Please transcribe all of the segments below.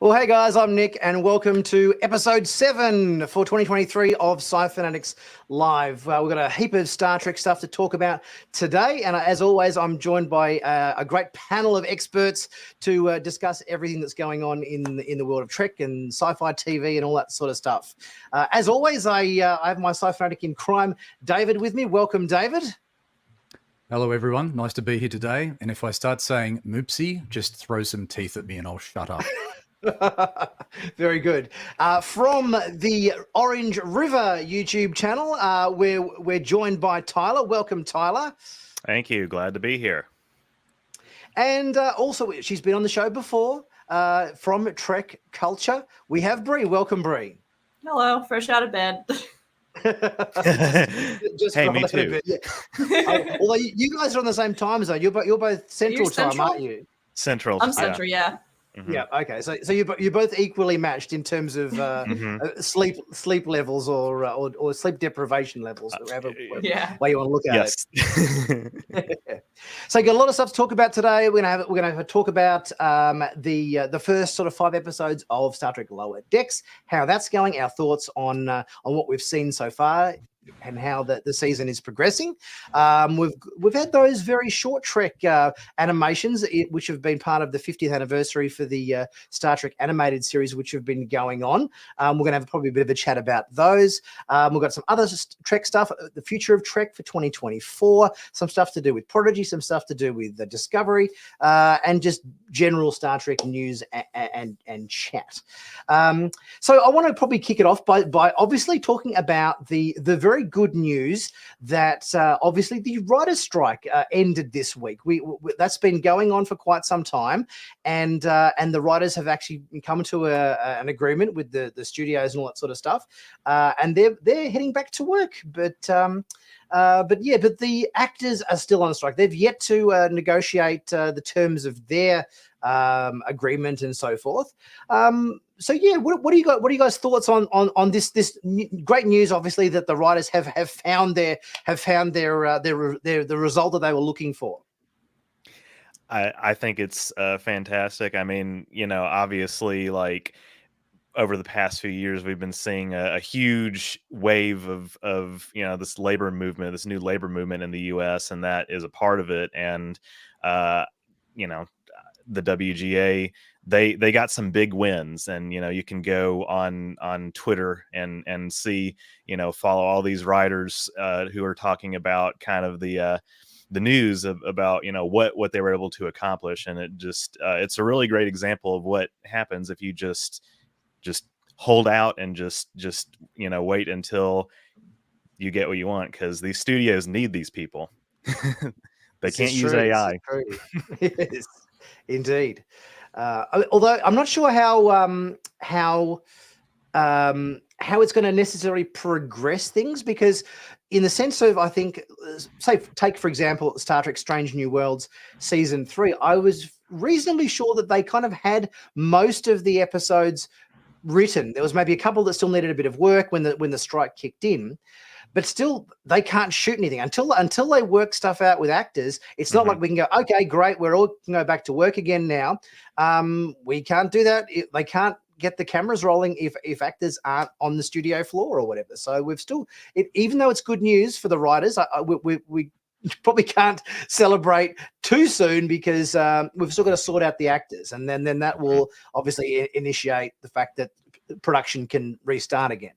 Well, hey guys, I'm Nick, and welcome to episode 7 for 2023 of Sci-Finatics Live. We've got a heap of Star Trek stuff to talk about today, and as always, I'm joined by a great panel of experts to discuss everything that's going on in the world of Trek and sci-fi TV and all that sort of stuff. As always, I have my Sci-Fanatic in crime, David, with me. Welcome, David. Hello, everyone. Nice to be here today. And if I start saying moopsie, just throw some teeth at me and I'll shut up. Very good. From the Orange River YouTube channel, we're joined by Tyler. Welcome, Tyler. Thank you. Glad to be here. And also, she's been on the show before. From Trek Culture, we have Brie. Welcome, Brie. Hello. Fresh out of bed. Just hey, me too. Yeah. Although you guys are on the same time zone. You're both Central time, aren't you? Central. I'm Central, yeah. Mm-hmm. Yeah. Okay. So you're both equally matched in terms of sleep levels or sleep deprivation levels, whatever way you want to look at it. So got a lot of stuff to talk about today. We're gonna talk about the first sort of 5 episodes of Star Trek Lower Decks, how that's going, our thoughts on what we've seen so far, and how the season is progressing. We've had those very short Trek animations, which have been part of the 50th anniversary for the Star Trek animated series, which have been going on. We're going to have probably a bit of a chat about those. We've got some other Trek stuff, the future of Trek for 2024, some stuff to do with Prodigy, some stuff to do with the Discovery, and just general Star Trek news and chat. So I want to probably kick it off by obviously talking about the very good news that obviously the writers' strike ended this week. That's been going on for quite some time, and the writers have actually come to an agreement with the studios and all that sort of stuff, and they're heading back to work. But the actors are still on strike. They've yet to negotiate the terms of their agreement and so forth. So yeah, what do you guys thoughts on this great news? Obviously, that the writers have found the result that they were looking for. I think it's fantastic. I mean, obviously, like over the past few years, we've been seeing a huge wave of this labor movement, this new labor movement in the U.S., and that is a part of it. And the WGA, they got some big wins, and you can go on Twitter and see, follow all these writers who are talking about kind of the news about what they were able to accomplish. And it just it's a really great example of what happens if you just hold out and just wait until you get what you want, because these studios need these people. They can't use AI. Yes, indeed. Although I'm not sure how it's going to necessarily progress things, because in the sense of, I think, take for example Star Trek Strange New Worlds season 3, I was reasonably sure that they kind of had most of the episodes written. There was maybe a couple that still needed a bit of work when the strike kicked in. But still, they can't shoot anything until they work stuff out with actors. It's not like we can go, okay, great, we're all going to go back to work again now. We can't do that. They can't get the cameras rolling if actors aren't on the studio floor or whatever. So we've still, even though it's good news for the writers, we probably can't celebrate too soon, because we've still got to sort out the actors, and then that will obviously initiate the fact that production can restart again.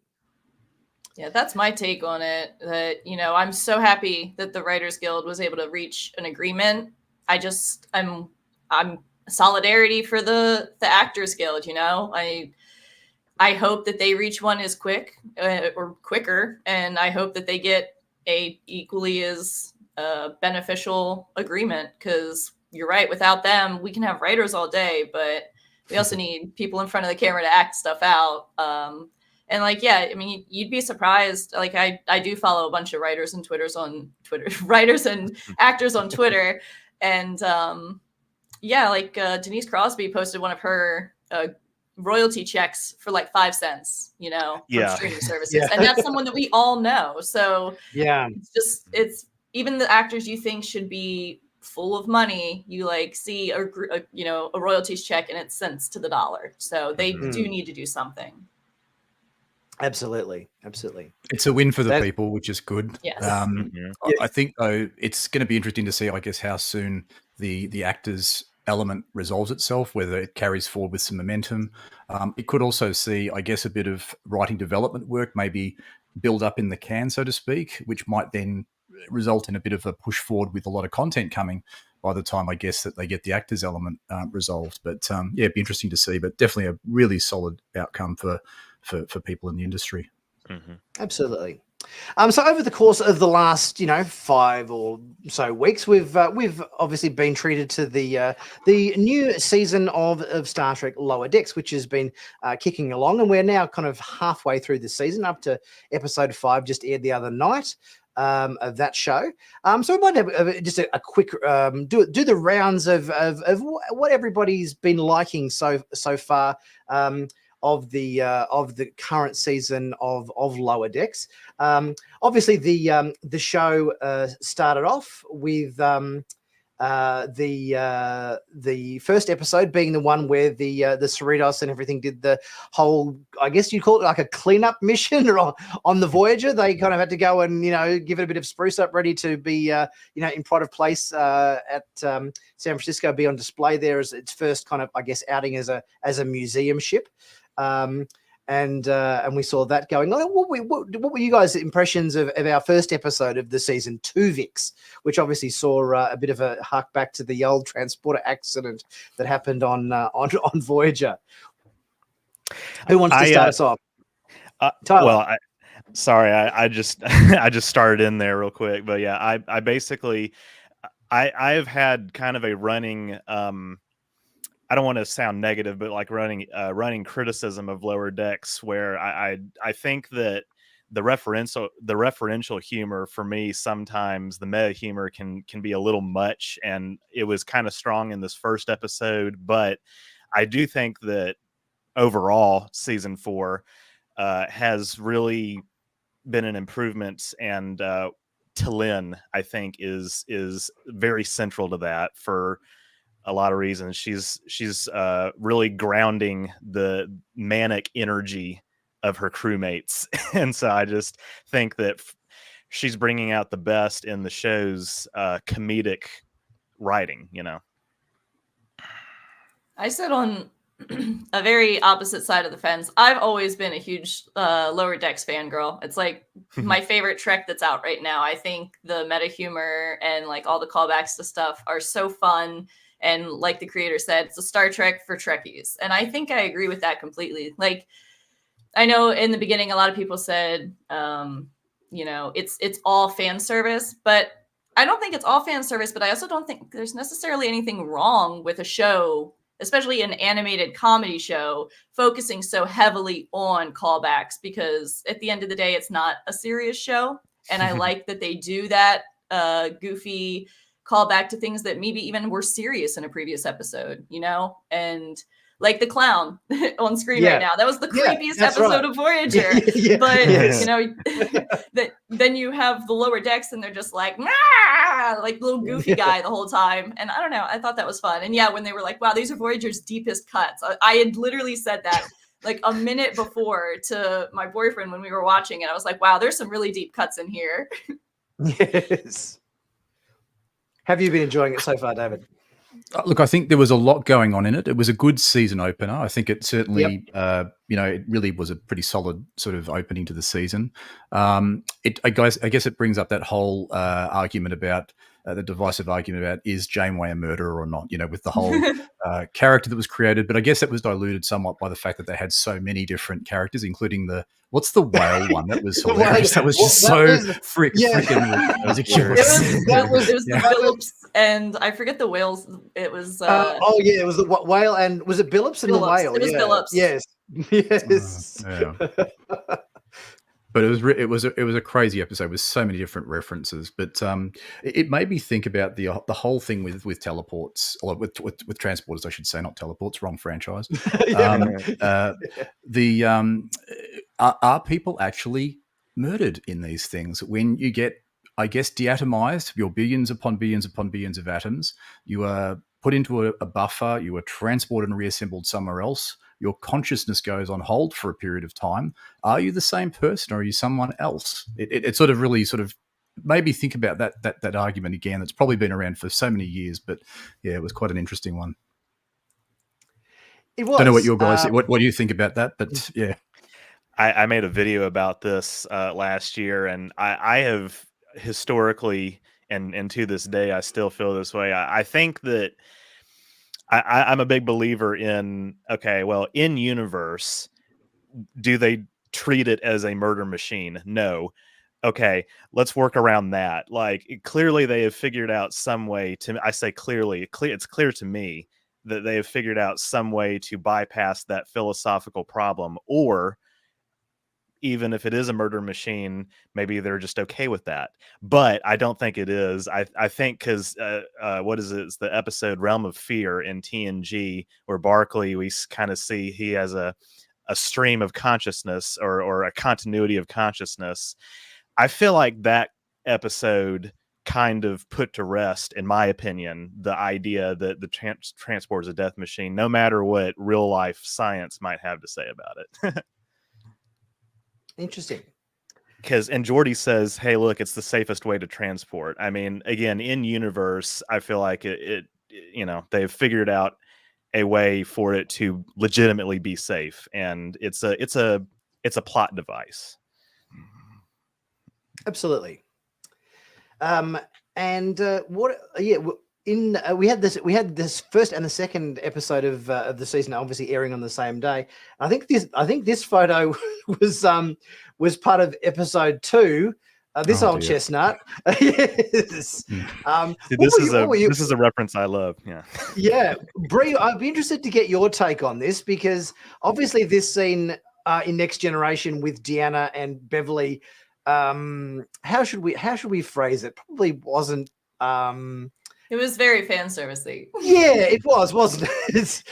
Yeah, that's my take on it. That, I'm so happy that the Writers Guild was able to reach an agreement. I'm solidarity for the Actors Guild. I hope that they reach one as quick or quicker, and I hope that they get a equally as beneficial agreement, because you're right. Without them, we can have writers all day, but we also need people in front of the camera to act stuff out. And you'd be surprised. Like I do follow a bunch of writers and writers and actors on Twitter. And Denise Crosby posted one of her royalty checks for like 5 cents, from streaming services. Yeah. And that's someone that we all know. So it's even the actors you think should be full of money, you like see a royalties check and it's cents to the dollar. So they do need to do something. Absolutely. It's a win for the people, which is good. Yes. I think though it's going to be interesting to see, I guess, how soon the actors element resolves itself, whether it carries forward with some momentum. It could also see, I guess, a bit of writing development work maybe build up in the can, so to speak, which might then result in a bit of a push forward with a lot of content coming by the time, I guess, that they get the actors element resolved. But it'd be interesting to see, but definitely a really solid outcome for people in the industry. Absolutely. So over the course of the last, 5 or so weeks, we've obviously been treated to the new season of Star Trek Lower Decks, which has been kicking along, and we're now kind of halfway through the season, up to episode 5, just aired the other night of that show. So we might have just a quick do the rounds of what everybody's been liking so far. Of the current season of Lower Decks. Obviously, the show started off with the first episode being the one where the Cerritos and everything did the whole, I guess you'd call it like a cleanup mission on the Voyager. They kind of had to go and give it a bit of spruce up, ready to be in pride of place at San Francisco, be on display there as its first kind of, I guess, outing as a museum ship. And we saw that going on. What were you guys' impressions of our first episode of the season 2, Vix, which obviously saw a bit of a hark back to the old transporter accident that happened on Voyager? Who wants to start us off? Tyler. Well, I just I just started in there real quick, but yeah, I basically I have had kind of a running. I don't want to sound negative, but like running criticism of Lower Decks, where I think that the referential humor for me, sometimes the meta humor can be a little much, and it was kind of strong in this first episode. But I do think that overall season 4 has really been an improvement, and T'Lyn, I think, is very central to that for a lot of reasons. She's really grounding the manic energy of her crewmates, and so I just think that she's bringing out the best in the show's comedic writing. I sit on a very opposite side of the fence. I've always been a huge Lower Decks fangirl. It's like my favorite Trek that's out right now. I think the meta humor and like all the callbacks to stuff are so fun. And like the creator said, it's a Star Trek for Trekkies. And I think I agree with that completely. Like, I know in the beginning, a lot of people said, it's all fan service, but I don't think it's all fan service, but I also don't think there's necessarily anything wrong with a show, especially an animated comedy show, focusing so heavily on callbacks, because at the end of the day, it's not a serious show. And I like that they do that goofy call back to things that maybe even were serious in a previous episode, and like the clown on screen right now. That was the creepiest episode of Voyager. But then you have the Lower Decks and they're just like, like little goofy guy the whole time. And I don't know, I thought that was fun. And yeah, when they were like, wow, these are Voyager's deepest cuts. I had literally said that like a minute before to my boyfriend when we were watching it. I was like, wow, there's some really deep cuts in here. Yes. Have you been enjoying it so far, David? Look, I think there was a lot going on in it. It was a good season opener. I think it certainly, it really was a pretty solid sort of opening to the season. I guess it brings up that whole argument about the divisive argument about is Janeway a murderer or not, with the whole character that was created. But I guess it was diluted somewhat by the fact that they had so many different characters, including what's the whale one? That was hilarious. That was just freaking ridiculous. It was the Billups, and I forget the whales. It was it was the whale, and was it Billups and the whale? It was Billups. Yes. But it was a crazy episode with so many different references. But it made me think about the whole thing with teleports, or with transporters, I should say, not teleports. Wrong franchise. Are people actually murdered in these things when you get I guess, deatomized. Your billions upon billions upon billions of atoms. You are put into a buffer. You are transported and reassembled somewhere else. Your consciousness goes on hold for a period of time. Are you the same person, or are you someone else? It sort of really sort of made me think about that argument again. It's probably been around for so many years, but yeah, it was quite an interesting one. It was. Don't know what your guys what do you think about that, but yeah. I made a video about this last year, and I have historically and to this day I still feel this way. I think that I'm a big believer in, okay, well, in universe, do they treat it as a murder machine? No. Okay, let's work around that. Like, clearly they have figured out some way to, I say clearly, it's clear to me that they have figured out some way to bypass that philosophical problem, or even if it is a murder machine, maybe they're just okay with that. But I don't think it is. I think because what is it? It's the episode Realm of Fear in TNG, where Barclay, we kind of see he has a stream of consciousness or a continuity of consciousness. I feel like that episode kind of put to rest, in my opinion, the idea that the transport is a death machine, no matter what real life science might have to say about it. Interesting. And Geordi says, hey, look, it's the safest way to transport. I mean, again, in universe, I feel like it they've figured out a way for it to legitimately be safe, and it's a plot device. Absolutely. We had this first and the second episode of the season obviously airing on the same day. I think this photo was part of episode 2. This old chestnut. Yes. This is a reference I love. Yeah. Yeah, Brie, I'd be interested to get your take on this, because obviously this scene in Next Generation with Deanna and Beverly, how should we phrase it? Probably wasn't. It was very fan servicey. Yeah, it was, wasn't it?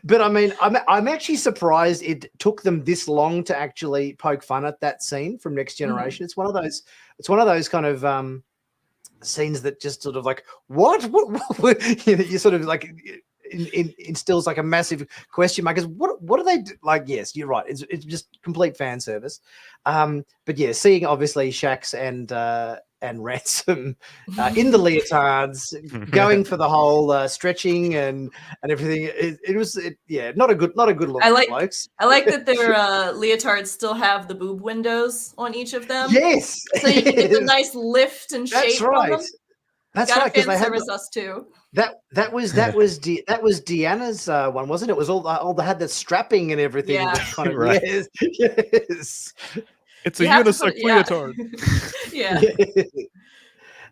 But I mean, I'm actually surprised it took them this long to actually poke fun at that scene from Next Generation. It's one of those kind of scenes that just sort of like, what? You sort of like instills like a massive question mark. What do they do? Like, yes, you're right. It's just complete fan service. But yeah, seeing obviously Shax and Ransom in the leotards, going for the whole stretching and everything. It was not a good look. I like folks. I like that their leotards still have the boob windows on each of them. Yes, so you can get the nice lift and shape. That's right. From them. That's right. Because they had us too. That was Deanna's one, wasn't it? It was all they had the strapping and everything. Yeah, kind of, right. Yes. It's a unisex leotard. Yeah.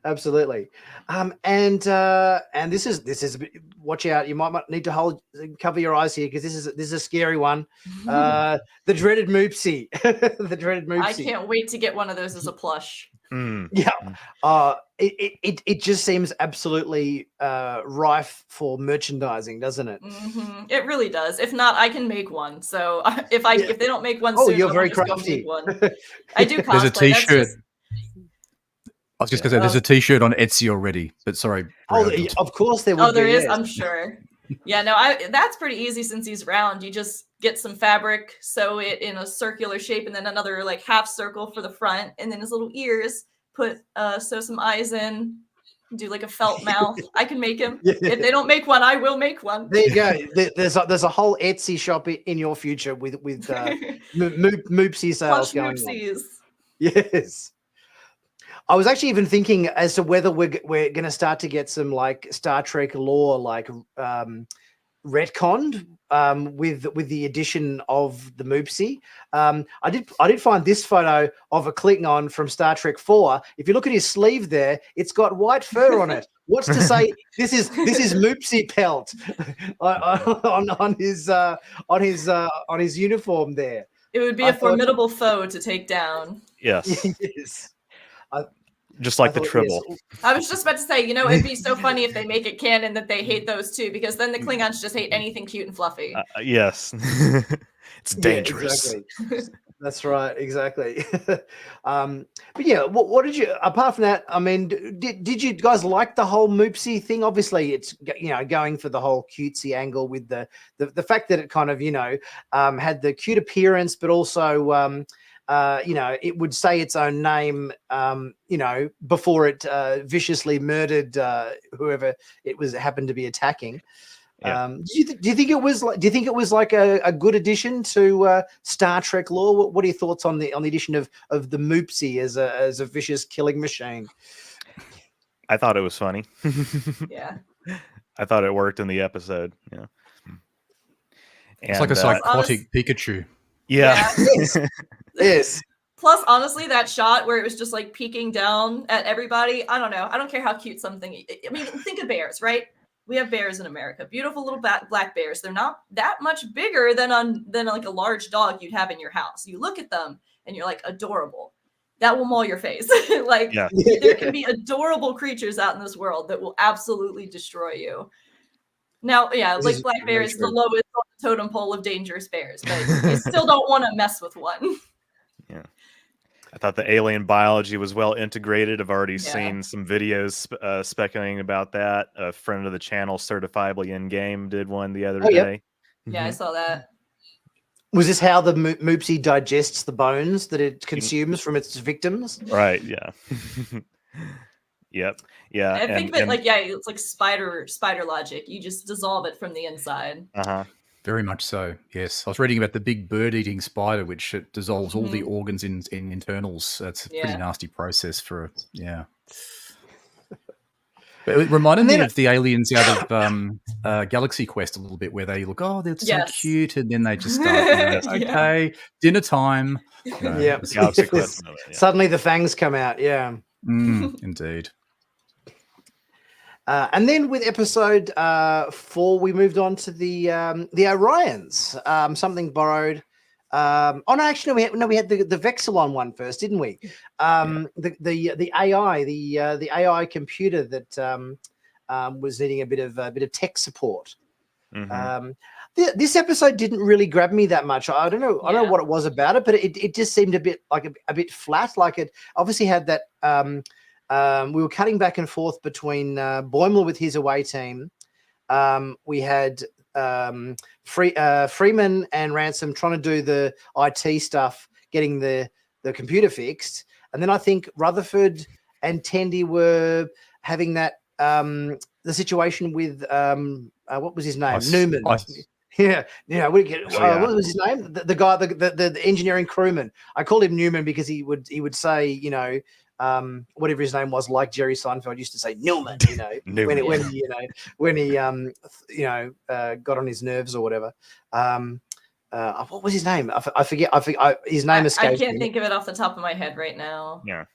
Absolutely. And this is watch out. You might need to cover your eyes here, because this is a scary one. The dreaded Moopsie. The dreaded Moopsie. I can't wait to get one of those as a plush. Yeah. It just seems absolutely rife for merchandising, doesn't it? It really does. If not, I can make one. So if they don't make one soon, you're very crafty. I do cosplay. There's a t-shirt. I was just going to say, there's a t-shirt on Etsy already, but sorry. Of course there would be. Oh, there is, I'm sure. Yeah, no, that's pretty easy since he's round. You just get some fabric, sew it in a circular shape, and then another like half circle for the front, and then his little ears, sew some eyes in, do like a felt mouth. I can make him. If they don't make one, I will make one. There you go. There's a whole Etsy shop in your future with Moopsie sales going on. Yes. I was actually even thinking as to whether we're going to start to get some like Star Trek lore, like retconned with the addition of the Moopsie. I did find this photo of a Klingon from Star Trek 4. If you look at his sleeve there, it's got white fur on it. What's to say this is Moopsie pelt on his uniform there? It would be a formidable foe to take down. Yes. Yes. Just like the Tribble. Yes. I was just about to say, it'd be so funny if they make it canon that they hate those too, because then the Klingons just hate anything cute and fluffy. Yes. It's dangerous. Yeah, exactly. That's right, exactly. But yeah, what did you? Apart from that, I mean, did you guys like the whole Moopsy thing? Obviously, it's going for the whole cutesy angle with the fact that it kind of had the cute appearance, but also it would say its own name, before it viciously murdered whoever it was happened to be attacking. Yeah. Do you think it was like? Do you think it was like a good addition to Star Trek lore? What are your thoughts on the addition of the Moopsy as a vicious killing machine? I thought it was funny. Yeah, I thought it worked in the episode. Yeah, it's like a psychotic Pikachu. Yeah. Yes. Plus, honestly, that shot where it was just like peeking down at everybody. I don't know. I don't care how cute something. I mean, think of bears, right? We have bears in America, beautiful little black bears. They're not that much bigger than like a large dog you'd have in your house. You look at them and you're like, adorable. That will maul your face. Like there can be adorable creatures out in this world that will absolutely destroy you. Now, yeah, like black bear is the lowest on the totem pole of dangerous bears, but you still don't want to mess with one. Yeah. I thought the alien biology was well integrated. I've already seen some videos speculating about that. A friend of the channel, Certifiably In Game, did one the other day. Yeah, I saw that. Was this how the Moopsy digests the bones that it consumes from its victims? Right. Yeah. Yep. Yeah. I think that it's like spider logic. You just dissolve it from the inside. Very much so, yes. I was reading about the big bird-eating spider, which it dissolves all the organs in internals. That's a pretty nasty process for But it reminded me of the aliens out of Galaxy Quest a little bit, where they look, oh, they're so cute, and then they just start, okay, dinner time. Galaxy Quest. Suddenly the fangs come out, indeed. And then with episode 4, we moved on to the Orions. Something borrowed. Actually, we had the Vexilon one first, didn't we? The AI, the AI computer that was needing a bit of tech support. This episode didn't really grab me that much. I don't know. I don't know what it was about it, but it just seemed a bit flat. Like it obviously had that. We were cutting back and forth between Boimler with his away team. We had Freeman and Ransom trying to do the IT stuff, getting the computer fixed. And then I think Rutherford and Tendi were having that the situation with what was his name? Newman. What was his name? The guy, the engineering crewman. I called him Newman because he would say, whatever his name was, like Jerry Seinfeld used to say, Newman. When he got on his nerves or whatever. What was his name? I forget. His name escapes me. I can't think of it off the top of my head right now. Yeah.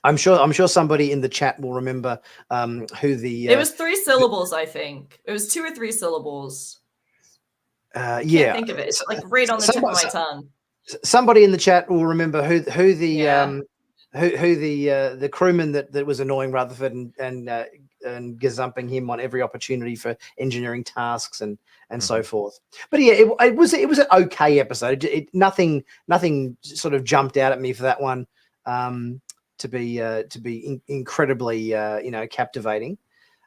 I'm sure somebody in the chat will remember who the. It was 3 syllables, I think. It was 2 or 3 syllables. Can't think of it. It's like right on the tip of my tongue. Somebody in the chat will remember who the the crewman that was annoying Rutherford and gazumping him on every opportunity for engineering tasks and so forth. But yeah, it was an okay episode. Nothing sort of jumped out at me for that one to be incredibly captivating.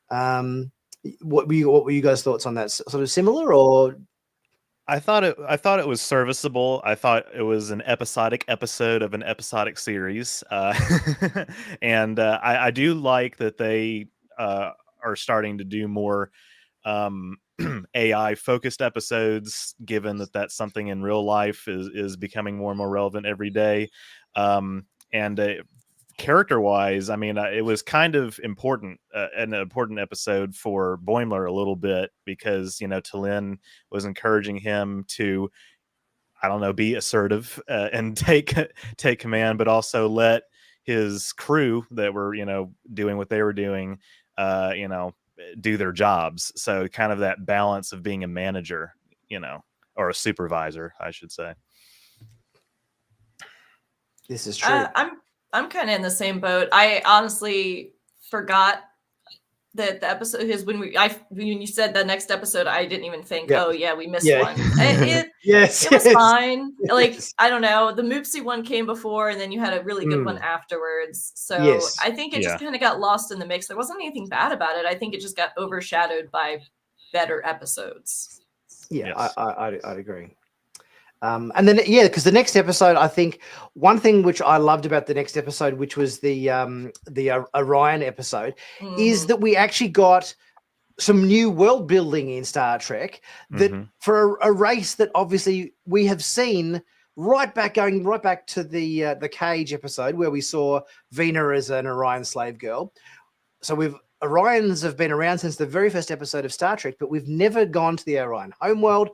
What were you guys' thoughts on that? Sort of similar, or? I thought it was serviceable. I thought it was an episodic episode of an episodic series, and I do like that they are starting to do more AI focused episodes, given that that's something in real life is becoming more and more relevant every day. Character wise, I mean, it was kind of important, an important episode for Boimler a little bit, because, T'Lyn was encouraging him to, I don't know, be assertive and take command, but also let his crew that were, doing what they were doing, do their jobs. So kind of that balance of being a manager, or a supervisor, I should say. This is true. I'm kind of in the same boat. I honestly forgot that the episode is when you said the next episode, I didn't even think, oh yeah, we missed one. It was fine. Yes. Like, I don't know, the Moopsy one came before, and then you had a really good one afterwards. So I think it just kind of got lost in the mix. There wasn't anything bad about it. I think it just got overshadowed by better episodes. Yeah, yes. I'd agree. And then, because the next episode, I think one thing which I loved about the next episode, which was the Orion episode, is that we actually got some new world building in Star Trek that for a race that obviously we have seen going right back to the Cage episode where we saw Vina as an Orion slave girl. So Orions have been around since the very first episode of Star Trek, but we've never gone to the Orion homeworld.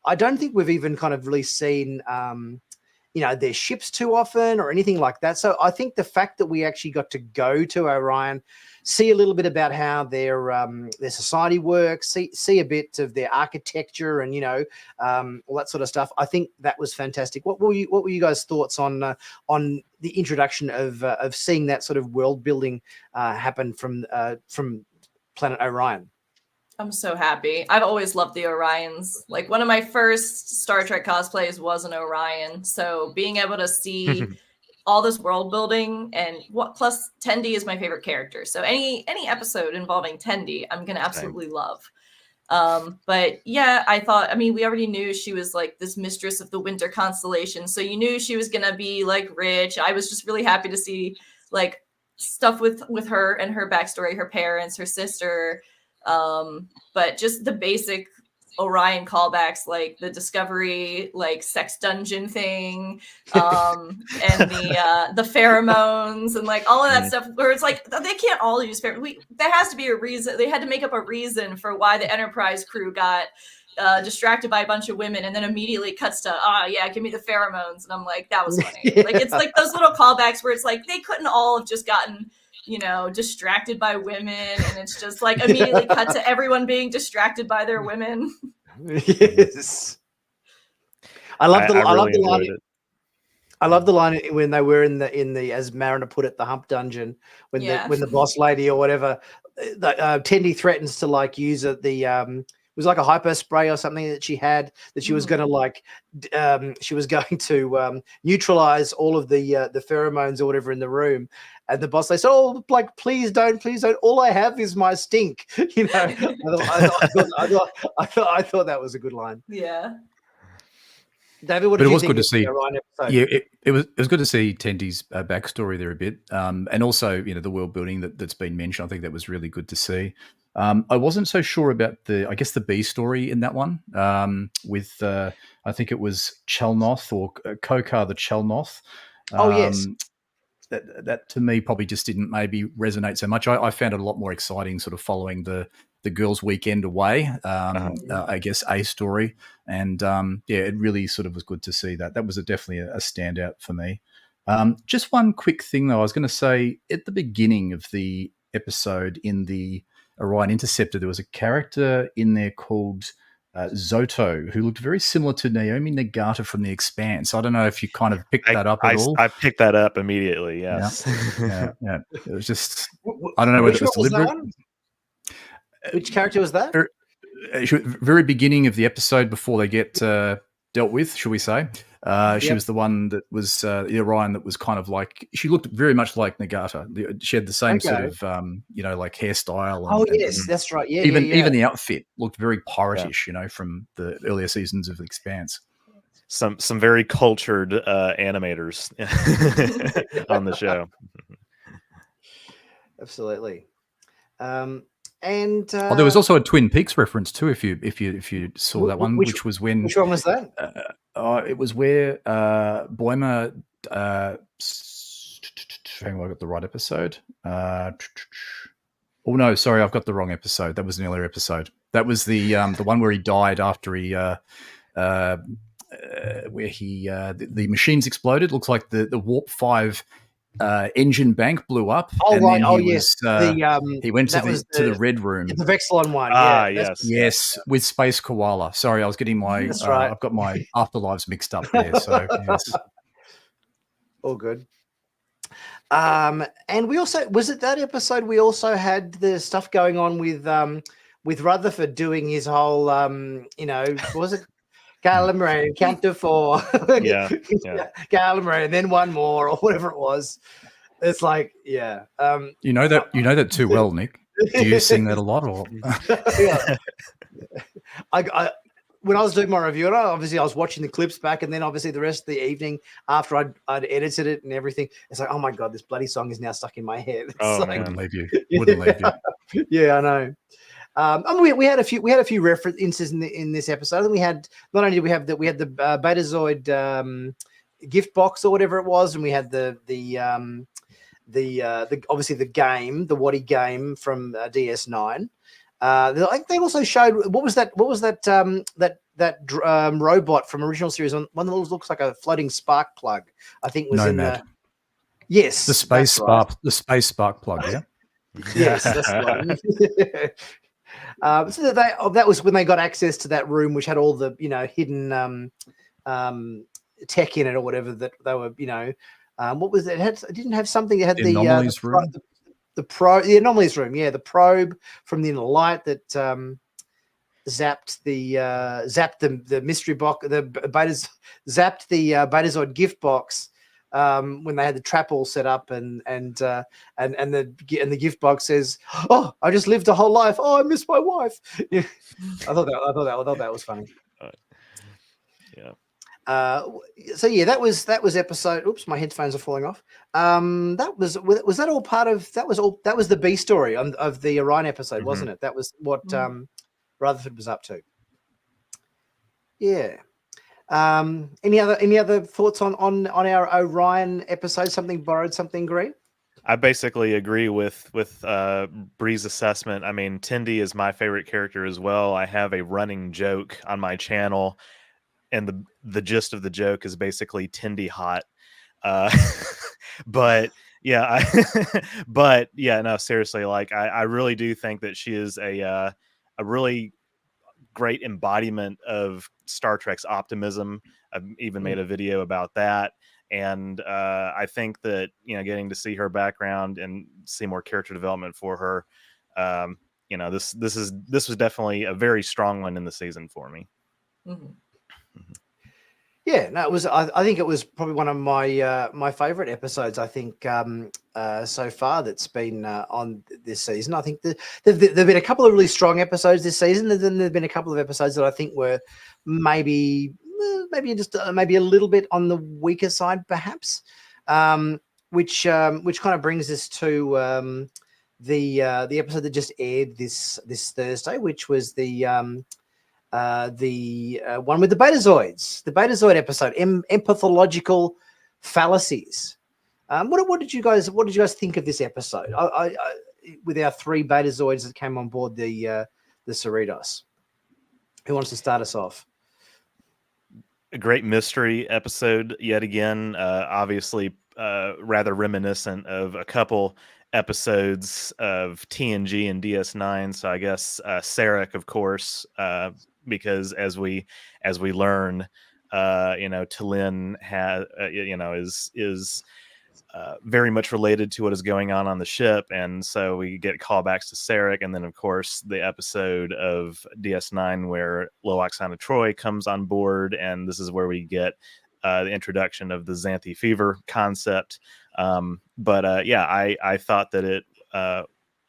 I don't think we've even kind of really seen, their ships too often or anything like that. So I think the fact that we actually got to go to Orion, see a little bit about how their society works, see a bit of their architecture and, all that sort of stuff. I think that was fantastic. What were you guys' thoughts on the introduction of seeing that sort of world building happen from planet Orion? I'm so happy. I've always loved the Orions. Like, one of my first Star Trek cosplays was an Orion. So being able to see all this world building and plus Tendi is my favorite character. So any episode involving Tendi, I'm going to absolutely love. But yeah, we already knew she was like this mistress of the winter constellation. So you knew she was going to be like rich. I was just really happy to see like stuff with her and her backstory, her parents, her sister. But just the basic Orion callbacks, like the Discovery, like sex dungeon thing, and the pheromones and like all of that stuff where it's like, they can't all use pheromones. There has to be a reason. They had to make up a reason for why the Enterprise crew got distracted by a bunch of women and then immediately cuts to, give me the pheromones. And I'm like, that was funny. Like, it's like those little callbacks where it's like, they couldn't all have just gotten distracted by women, and it's just like immediately cut to everyone being distracted by their women. Yes. I love the line. I love the line when they were in the as Mariner put it, the hump dungeon, when the boss lady or whatever, Tendi threatens to like use it was like a hyper spray or something that she had that she was going to neutralize all of the pheromones or whatever in the room. And the boss, they said, "Oh, like, please don't. All I have is my stink." I thought that was a good line. Yeah. David, what did you think? But it was good to see. Yeah, it was good to see Tendi's backstory there a bit, and also the world building that's been mentioned. I think that was really good to see. I wasn't so sure about the B story in that one with I think it was Chelnoth or Kokar the Chelnoth. Yes. That to me probably just didn't maybe resonate so much. I found it a lot more exciting, sort of following the girls' weekend away. I guess a story, and it really sort of was good to see that. That was definitely a standout for me. Just one quick thing though, I was going to say at the beginning of the episode in the Orion Interceptor, there was a character in there called Zoto, who looked very similar to Naomi Nagata from The Expanse. I don't know if you kind of picked that up at all. I picked that up immediately, yes. Yeah. It was just, I don't know whether it was deliberate. Which character was that? Very beginning of the episode before they get dealt with, shall we say. She was the one that was the Orion that was kind of like, she looked very much like Nagata. She had the same sort of, like hairstyle. Yes, that's right. Yeah, even the outfit looked very pirate-ish, from the earlier seasons of The Expanse. Some very cultured animators on the show. Absolutely. And there was also a Twin Peaks reference too, if you saw that one, which was when. Which one was that? It was where Boimler. Hang on, I got the right episode. Oh no, sorry, I've got the wrong episode. That was an earlier episode. That was the one where he died after he where he the machines exploded. Looks like the Warp 5 engine bank blew up. He went to the Red Room. The Vexilon one. Yes, with Space Koala. Sorry, I was getting my. That's right. I've got my afterlives mixed up there. So yes. All good. And we also, was it that episode we also had the stuff going on with Rutherford doing his whole what was it? Calamari, count to 4. Yeah. Calamari, and then one more or whatever it was. It's like, yeah. You know that too well, Nick. Do you sing that a lot, or? Yeah. I when I was doing my review, and obviously I was watching the clips back, and then obviously the rest of the evening after I'd edited it and everything, it's like, oh my god, this bloody song is now stuck in my head. It's Oh, like, man. Wouldn't leave you. Wouldn't leave you. Yeah, I know. We had a few references in this episode. And we had, not only did we have the Betazoid gift box or whatever it was, and we had the obviously the game, the Waddy game from DS9. They also showed what was that robot from original series, one that looks like a floating spark plug. I think was Nomad. Yes, The space spark. Right. The space spark plug. Yeah. Yes, that's right. So that was when they got access to that room, which had all the hidden tech in it or whatever that they were what was it? It didn't have something. It had the anomalies room. The anomalies room, yeah, the probe from the inner light that zapped the mystery box, zapped the Betazoid gift box when they had the trap all set up, and the gift box says, "Oh, I just lived a whole life. Oh, I miss my wife." Yeah. I thought that was funny. Yeah. So yeah, that was episode. Oops, my headphones are falling off. Was that all part of that? That was the B story of the Orion episode, wasn't it? That was what Rutherford was up to. Yeah. Any other thoughts on our Orion episode? Something borrowed, something green? I basically agree with Brie's assessment. I mean, Tendi is my favorite character as well. I have a running joke on my channel, and the gist of the joke is basically Tendi hot. But yeah, no, seriously, like I really do think that she is a really great embodiment of Star Trek's optimism. I've even made a video about that. And I think that, getting to see her background and see more character development for her, this was definitely a very strong one in the season for me. Mm-hmm. Yeah, no, it was. I think it was probably one of my my favorite episodes. I think so far that's been on this season. I think there've been a couple of really strong episodes this season, and then there've been a couple of episodes that I think were maybe a little bit on the weaker side, perhaps. Which kind of brings us to the episode that just aired this Thursday, which was the one with the Betazoids, the Betazoid episode, empathological fallacies. What did you guys think of this episode? I with our 3 Betazoids that came on board the Cerritos. Who wants to start us off? A great mystery episode yet again. Obviously, rather reminiscent of a couple episodes of TNG and DS9. So I guess Sarek, of course, because as we learn, T'Lyn is very much related to what is going on the ship, and so we get callbacks to Sarek, and then of course the episode of DS9 where Loaxana Troi comes on board, and this is where we get the introduction of the Xanthi fever concept. But I thought that it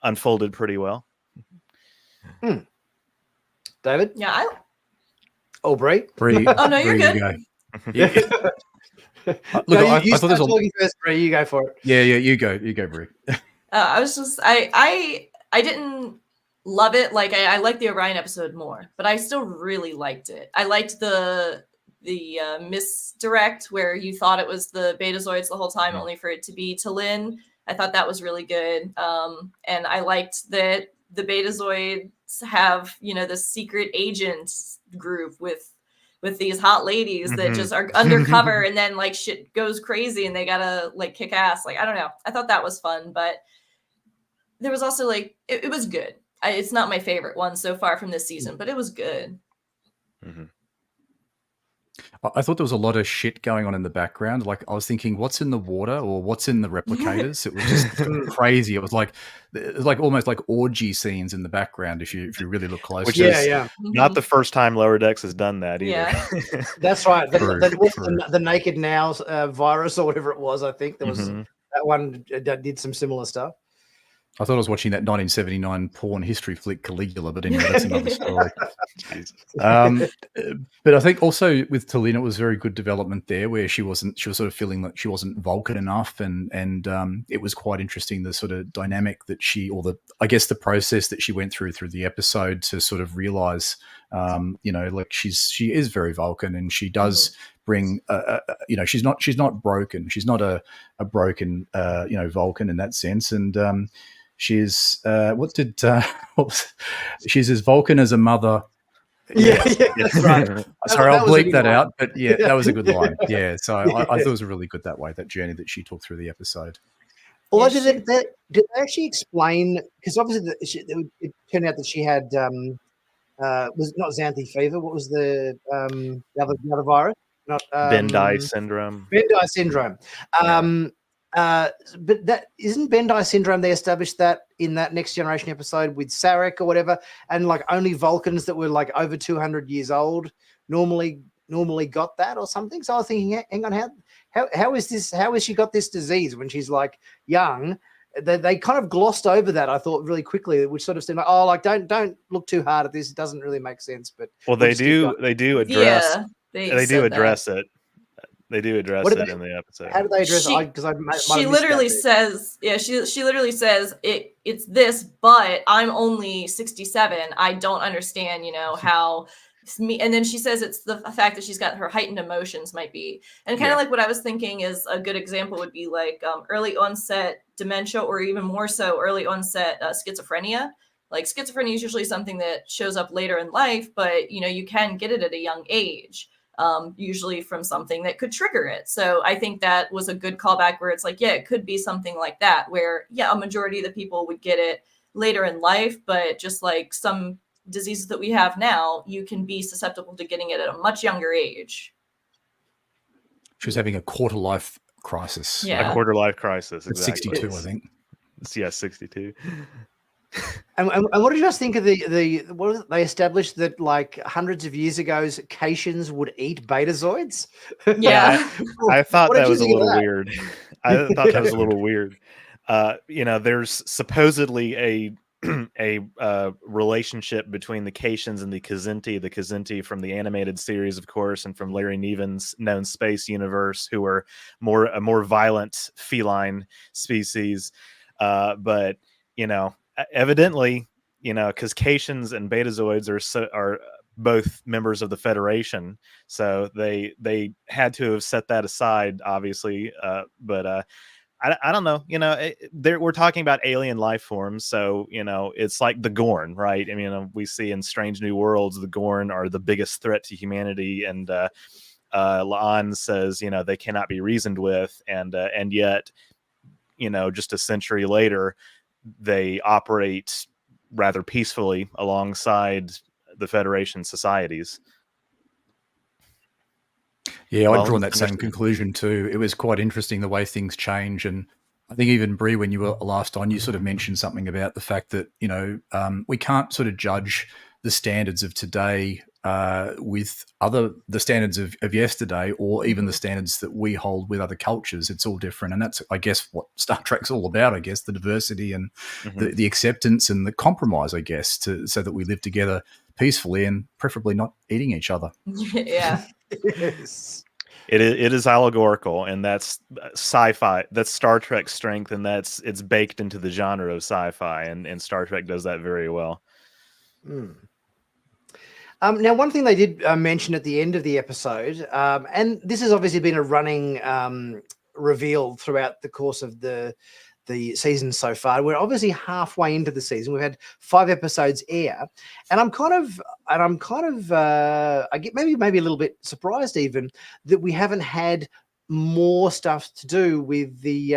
unfolded pretty well. David? Yeah. Brie? Oh no, you're good. Look, no, I thought there's talking first, Brie. You go for it. Yeah, you go, Brie. I was just I didn't love it. Like I liked the Orion episode more, but I still really liked it. I liked the misdirect where you thought it was the Betazoids the whole time, only for it to be T'Lyn. I thought that was really good. And I liked that the Betazoids have, this secret agents group with these hot ladies that just are undercover, and then like shit goes crazy and they gotta like kick ass. Like, I don't know. I thought that was fun, but there was also like, it was good. It's not my favorite one so far from this season, but it was good. I thought there was a lot of shit going on in the background. Like I was thinking, what's in the water or what's in the replicators? It was just crazy. It was like almost like orgy scenes in the background if you really look close. Which is not the first time Lower Decks has done that either. Yeah. That's right. The Naked Now virus or whatever it was. I think there was that one that did some similar stuff. I thought I was watching that 1979 porn history flick Caligula, but anyway, that's another story. But I think also with Talina, it was very good development there, where she was sort of feeling that she wasn't Vulcan enough, and it was quite interesting the sort of dynamic that I guess the process that she went through the episode to sort of realize, like she is very Vulcan, and she does bring, she's not broken, she's not a broken, Vulcan in that sense, and. She's she's as Vulcan as a mother. Yeah, that's right. Sorry, I'll bleep that out. But that was a good line. Yeah, so I thought it was really good that way, that journey that she took through the episode. Although, did they actually explain? Because obviously, it turned out that she had was not Xanthi fever. What was the other virus? Not Bendai syndrome. Bendai syndrome. But that isn't Bendai syndrome. They established that in that Next Generation episode with Sarek or whatever, and like only Vulcans that were like over 200 years old normally got that or something. So I was thinking, hang on, how is this? How has she got this disease when she's like young? They kind of glossed over that, I thought, really quickly, which sort of seemed like, don't look too hard at this. It doesn't really make sense. But they do address it. They do address it in the episode. How do they address it? Because she literally says, she literally says it's this, but I'm only 67. I don't understand, how me. And then she says it's the fact that she's got her heightened emotions might be, and kind of like what I was thinking is a good example would be like early onset dementia, or even more so early onset schizophrenia. Like schizophrenia is usually something that shows up later in life, but you can get it at a young age. Usually from something that could trigger it. So I think that was a good callback where it's like, it could be something like that, where, a majority of the people would get it later in life, but just like some diseases that we have now, you can be susceptible to getting it at a much younger age. She was having a quarter life crisis. Yeah. A quarter life crisis. Exactly. 62, I think. Yeah, 62. And what did you guys think of what they established that like hundreds of years ago, Caitians would eat betazoids? Yeah. I thought that was a little weird. I thought that was a little weird. There's supposedly a relationship between the Caitians and the Kzinti from the animated series, of course, and from Larry Niven's known space universe, who are a more violent feline species. But evidently, because Caitians and Betazoids are both members of the Federation, so they had to have set that aside, obviously. But I don't know. We're talking about alien life forms, so it's like the Gorn, right? I mean, we see in Strange New Worlds the Gorn are the biggest threat to humanity, and La'an says they cannot be reasoned with, and yet just a century later, they operate rather peacefully alongside the Federation societies. Yeah, I'd drawn that same conclusion too. It was quite interesting the way things change. And I think even Brie, when you were last on, you sort of mentioned something about the fact that, we can't sort of judge the standards of today with the standards of yesterday, or even the standards that we hold with other cultures. It's all different. And that's, I guess, what Star Trek's all about, I guess, the diversity and the acceptance and the compromise, I guess, so that we live together peacefully and preferably not eating each other. Yeah. Yes. It is allegorical, and that's sci-fi. That's Star Trek's strength, and it's baked into the genre of sci-fi, and Star Trek does that very well. Now, one thing they did mention at the end of the episode, and this has obviously been a running reveal throughout the course of the season so far. We're obviously halfway into the season. We've had 5 episodes air, and I'm kind of I get maybe a little bit surprised even that we haven't had more stuff to do with the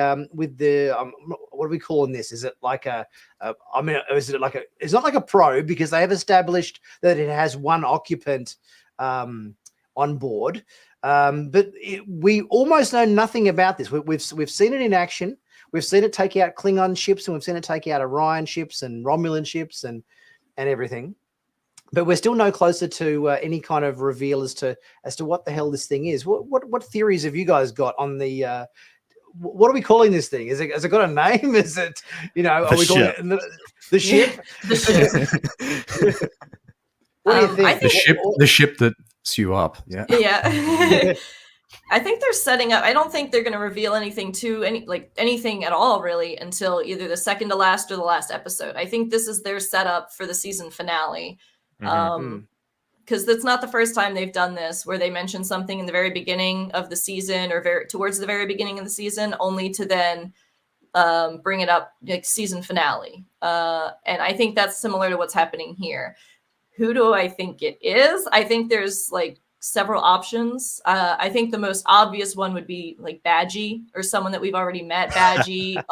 what are we calling this? Is it like it's not like a probe, because they have established that it has one occupant on on board. But we almost know nothing about this. We've seen it in action. We've seen it take out Klingon ships, and we've seen it take out Orion ships and Romulan ships and everything. But we're still no closer to any kind of reveal as to what the hell this thing is. What theories have you guys got on the? What are we calling this thing? Has it got a name? Is it, are we calling it the ship? The ship. What do you think? The ship that's you up. Yeah. Yeah. I think they're setting up. I don't think they're going to reveal anything anything at all really until either the second to last or the last episode. I think this is their setup for the season finale. Because that's not the first time they've done this, where they mention something in the very beginning of the season or towards the very beginning of the season, only to then bring it up like season finale. And I think that's similar to what's happening here. Who do I think it is? I think there's like several options. I think the most obvious one would be like Badgie, or someone that we've already met. Badgie,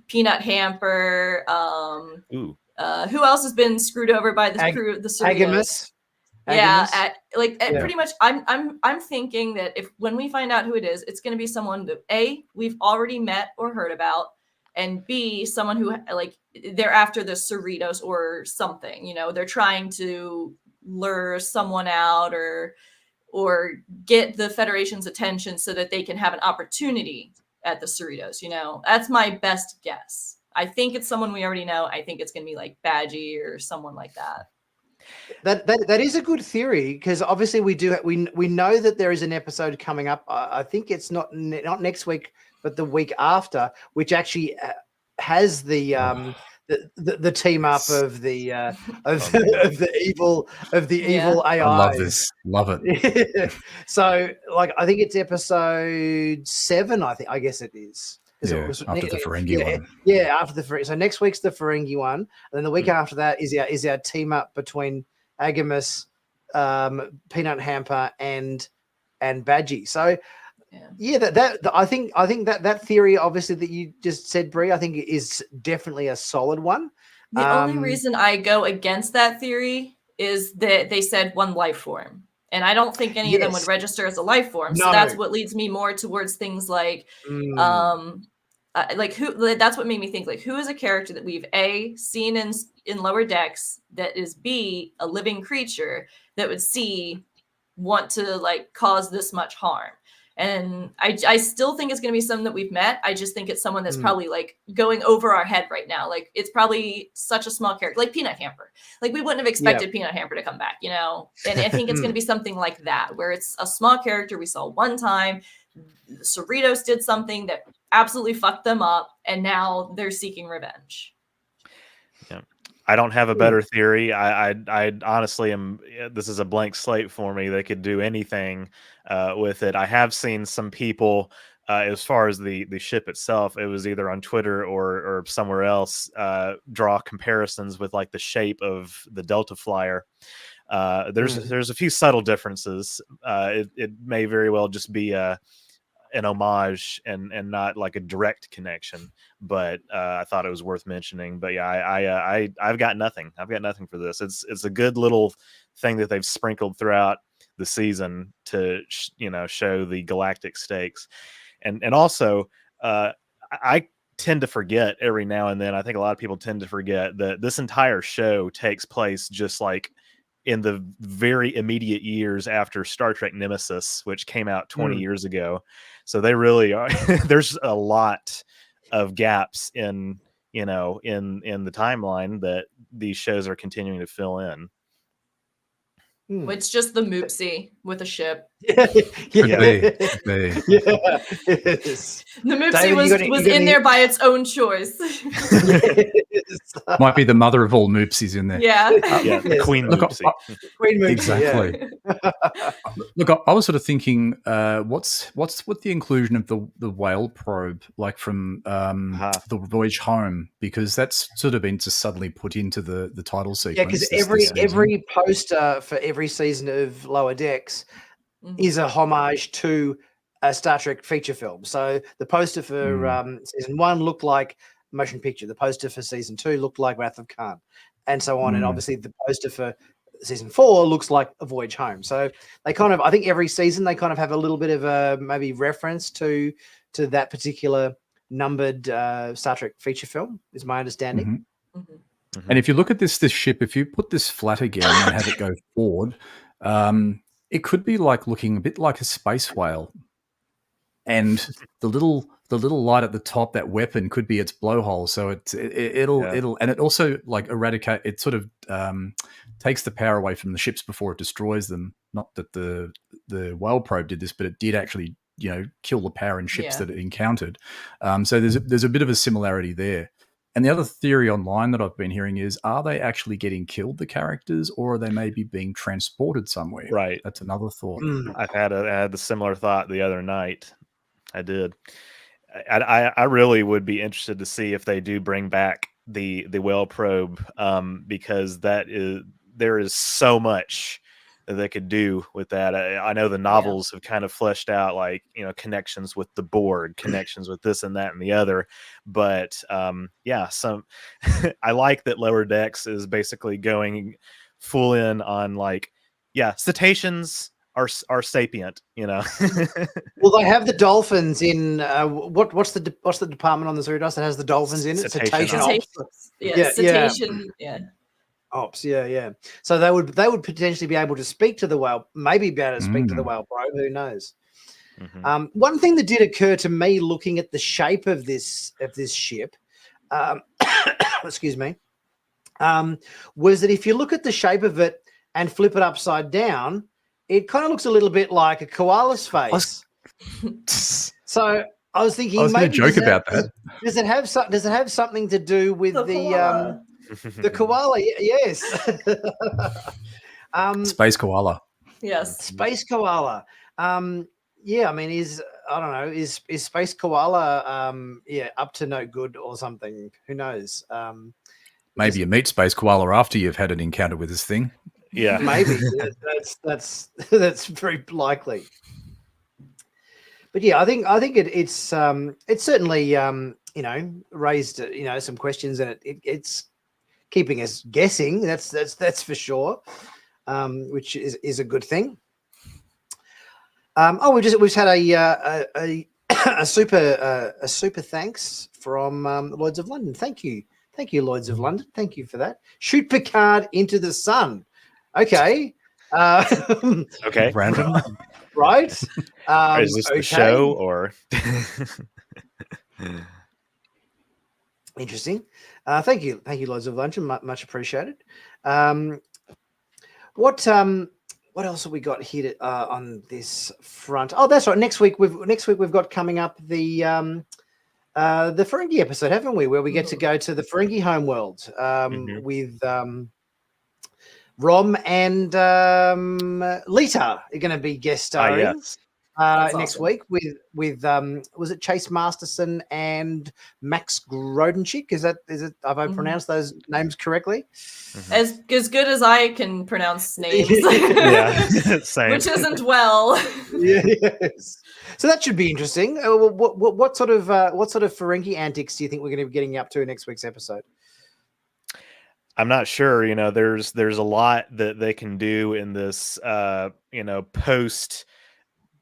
Peanut Hamper. Who else has been screwed over by the crew of the Cerritos? Yeah, pretty much. I'm thinking that when we find out who it is, it's going to be someone that A, we've already met or heard about, and B, someone who they're after the Cerritos or something. They're trying to lure someone out or get the Federation's attention so that they can have an opportunity at the Cerritos. That's my best guess. I think it's someone we already know. I think it's going to be like Badgie or someone like that. That is a good theory, because obviously we know that there is an episode coming up. I think it's not next week, but the week after, which actually has the team up of the evil AI. I love this. Love it. So I think it's episode 7. I guess it is. Yeah, after the Ferengi one. Yeah, after the Ferengi. So next week's the Ferengi one, and then the week after that is our team up between Agamus, Peanut Hamper, and Badgie. So I think that theory, obviously, that you just said, Brie, I think is definitely a solid one. The only reason I go against that theory is that they said one life form. And I don't think any of them would register as a life form. So that's what leads me more towards things like who. That's what made me think who is a character that we've A, seen in Lower Decks, that is B, a living creature that would C, want to cause this much harm. And I still think it's going to be someone that we've met. I just think it's someone that's probably going over our head right now. It's probably such a small character, like Peanut Hamper. We wouldn't have expected Peanut Hamper to come back, And I think it's going to be something like that, where it's a small character we saw one time. The Cerritos did something that absolutely fucked them up, and now they're seeking revenge. Yeah. I don't have a better theory. I honestly am. This is a blank slate for me. They could do anything with it. I have seen some people, as far as the ship itself, it was either on Twitter or somewhere else, draw comparisons with the shape of the Delta Flyer. There's a few subtle differences. It may very well just be an homage and not a direct connection, but I thought it was worth mentioning. But yeah, I've got nothing. I've got nothing for this. It's a good little thing that they've sprinkled throughout the season to show the galactic stakes, and also I tend to forget every now and then. I think a lot of people tend to forget that this entire show takes place just in the very immediate years after Star Trek Nemesis, which came out 20 years ago. So they really are. There's a lot of gaps in the timeline that these shows are continuing to fill in. It's just the Moopsie with a ship. Yes. The Moopsie was in there by its own choice. Might be the mother of all Moopsies in there. Yeah. The Queen Moopsie. Queen Moopsie. Exactly. Look, I was sort of thinking, what's with the inclusion of the whale probe, from the voyage home, because that's sort of been just suddenly put into the title sequence. Yeah, because every poster for every season of Lower Decks is a homage to a Star Trek feature film. So the poster for season 1 looked like motion picture. The poster for season 2 looked like Wrath of Khan, and so on. And obviously the poster for season 4 looks like A Voyage Home. So they kind of, I think every season they kind of have a little bit of a maybe reference to that particular numbered Star Trek feature film, is my understanding. And if you look at this ship, if you put this flat again and have it go forward, it could be like looking a bit like a space whale. And the little light at the top, that weapon could be its blowhole. So it'll and it also like eradicate. It sort of takes the power away from the ships before it destroys them. Not that the whale probe did this, but it did actually kill the power in ships that it encountered. So there's a bit of a similarity there. And the other theory online that I've been hearing is, are they actually getting killed, the characters, or are they maybe being transported somewhere? Right. That's another thought. I had the similar thought the other night. I did. I really would be interested to see if they do bring back the whale probe, because there is so much that they could do with that. I know the novels have kind of fleshed out, like, connections with the Borg, connections with this and that and the other. But some I like that Lower Decks is basically going full in on like, cetaceans are sapient, Well, they have the dolphins in what's the department on the Cerritos that has the dolphins in it? Cetacean ops. Cetacean. Ops, yeah. So they would potentially be able to speak to the whale, maybe be able to speak to the whale probe. Who knows? One thing that did occur to me looking at the shape of this ship, excuse me, was that if you look at the shape of it and flip it upside down, it kind of looks a little bit like a koala's face. So I was thinking, I was going to joke about that. Does it have something to do with the koala? Yes. Space koala. Yes. Space koala. I mean, is space koala up to no good or something? Who knows? Maybe you meet space koala after you've had an encounter with this thing. Yeah, maybe that's very likely. But I think it's certainly raised some questions, and it's keeping us guessing. That's for sure, which is a good thing. We've had a super thanks from Lloyds of London. Thank you, Lloyds of London. Thank you for that. Shoot Picard into the sun. Okay. Okay. Random. Right. Is this the show or? Interesting. Thank you, Lloyds of London. Much appreciated. What else have we got here on this front? Oh, that's right. Next week we've got coming up the Ferengi episode, haven't we? Where we get to go to the Ferengi homeworld with Rom and Lita are going to be guest starring next week with was it Chase Masterson and Max Grodenchik? Is it? Have I pronounced those names correctly? As good as I can pronounce names. Same. Which isn't well. Yes. So that should be interesting. What sort of Ferengi antics do you think we're going to be getting up to in next week's episode? I'm not sure. There's a lot that they can do in this, post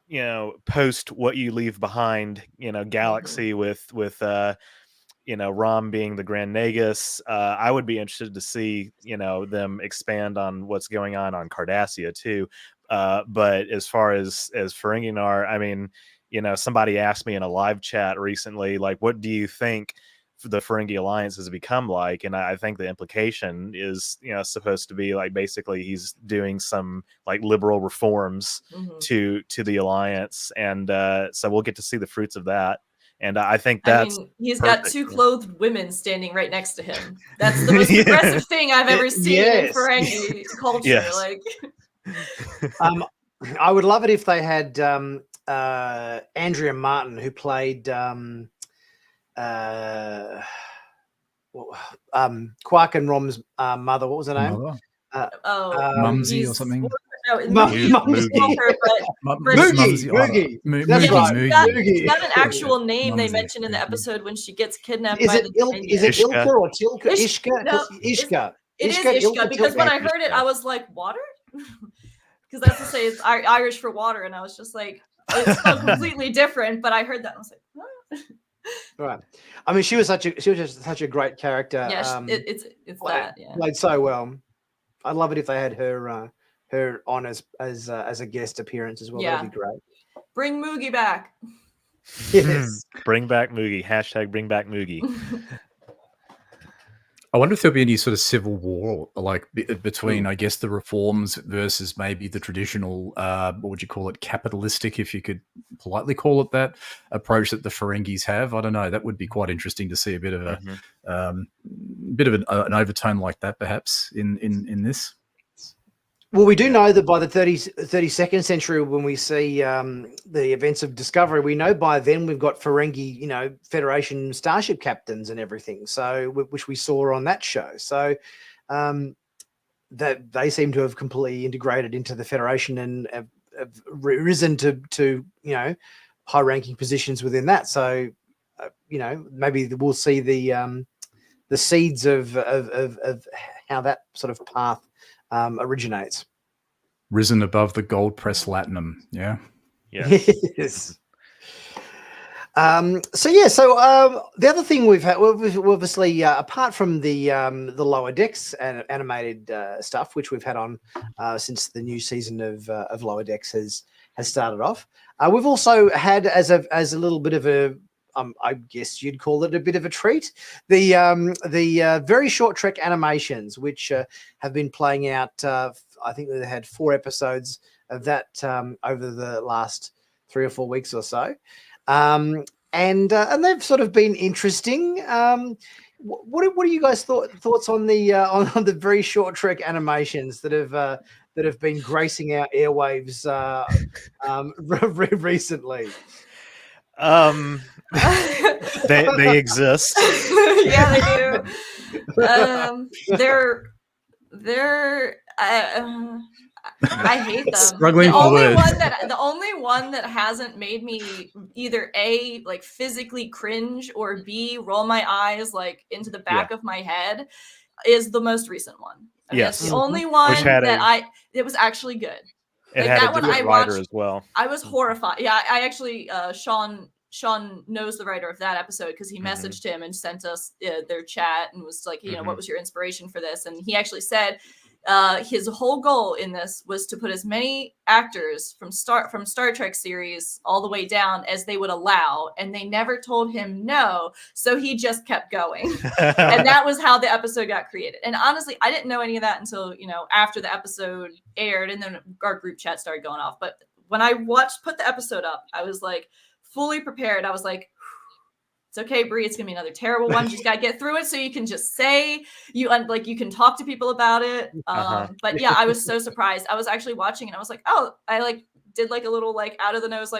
what you leave behind, galaxy with Rom being the Grand Nagus. I would be interested to see, them expand on what's going on Cardassia too. But as far as Ferengi are, I mean, somebody asked me in a live chat recently, like, what do you think the Ferengi Alliance has become like? And I think the implication is, supposed to be like, basically he's doing some like liberal reforms to the Alliance. And so we'll get to see the fruits of that. And I think he's got two clothed women standing right next to him. That's the most progressive thing I've ever seen in Ferengi culture. Yes. Like, I would love it if they had Andrea Martin, who played Quark and Rom's mother. What was her name? Mumsy or something. Moogie. That's right. It's got an actual name they mentioned in the episode when she gets kidnapped. Is it Ilka or Tilka? Ishka? No, Ishka. It is Ishka, because when I heard it, I was like, water? Because that's to say it's Irish for water, and I was just like, it's so completely different. But I heard that, and I was like, what? Right. I mean, she was just such a great character. Yeah, it's that. Yeah, played so well. I'd love it if they had her on as a guest appearance as well. Yeah. That'd be great. Bring Moogie back. Yes. Bring back Moogie. # bring back Moogie. I wonder if there'll be any sort of civil war, like between, I guess, the reforms versus maybe the traditional, what would you call it, capitalistic, if you could politely call it that, approach that the Ferengis have. I don't know. That would be quite interesting to see a bit of an overtone like that, perhaps, in this. Well, we do know that by the 32nd century, when we see the events of Discovery, we know by then we've got Ferengi, Federation starship captains and everything. So, which we saw on that show. So, that they seem to have completely integrated into the Federation and have risen to high-ranking positions within that. So, maybe we'll see the seeds of how that sort of path originates. Risen above the gold press latinum. Yeah. Yes. So the other thing we've had, we've obviously, apart from the Lower Decks and animated stuff, which we've had on since the new season of Lower Decks has started off, we've also had as a little bit of a, I guess you'd call it a bit of a treat, the very short Trek animations, which have been playing out. I think they had 4 episodes of that over the last 3 or 4 weeks or so. And they've sort of been interesting. What are you guys thoughts on the very short Trek animations that have been gracing our airwaves recently? They exist. Yeah, they do. They're I hate them. Struggling for words. The only one that hasn't made me either A, like physically cringe, or B, roll my eyes like into the back of my head is the most recent one. I mean, Yes. that's the only one it was actually good. It had a different writer as well. I was horrified. Yeah, I actually Sean knows the writer of that episode because he messaged him and sent us their chat and was like, what was your inspiration for this? And he actually said his whole goal in this was to put as many actors from Star Trek series all the way down as they would allow, and they never told him no, so he just kept going. And that was how the episode got created. And honestly, I didn't know any of that until after the episode aired, and then our group chat started going off. But when I put the episode up, I was like fully prepared. I was like, it's okay, Brie, it's gonna be another terrible one. You just gotta get through it so you can just say you can talk to people about it. But yeah, I was so surprised. I was actually watching and I was like, oh, I did a little out of the nose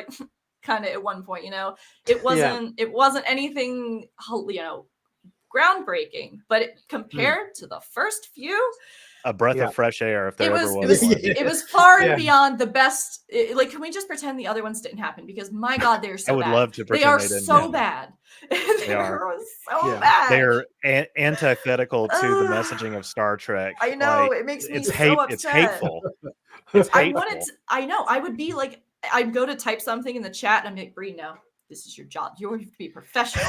kind of at one point. It wasn't anything groundbreaking, but compared to the first few, a breath of fresh air, if there ever was. It was far and beyond the best. Can we just pretend the other ones didn't happen? Because my God, they're so bad. I would love to pretend they are they didn't so bad. They are so bad. They're antithetical to the messaging of Star Trek. I know, it makes me so upset. It's hateful. It's hateful. I know. I would be like, I'd go to type something in the chat and I'm like, Brie, no. This is your job. You have to be professional.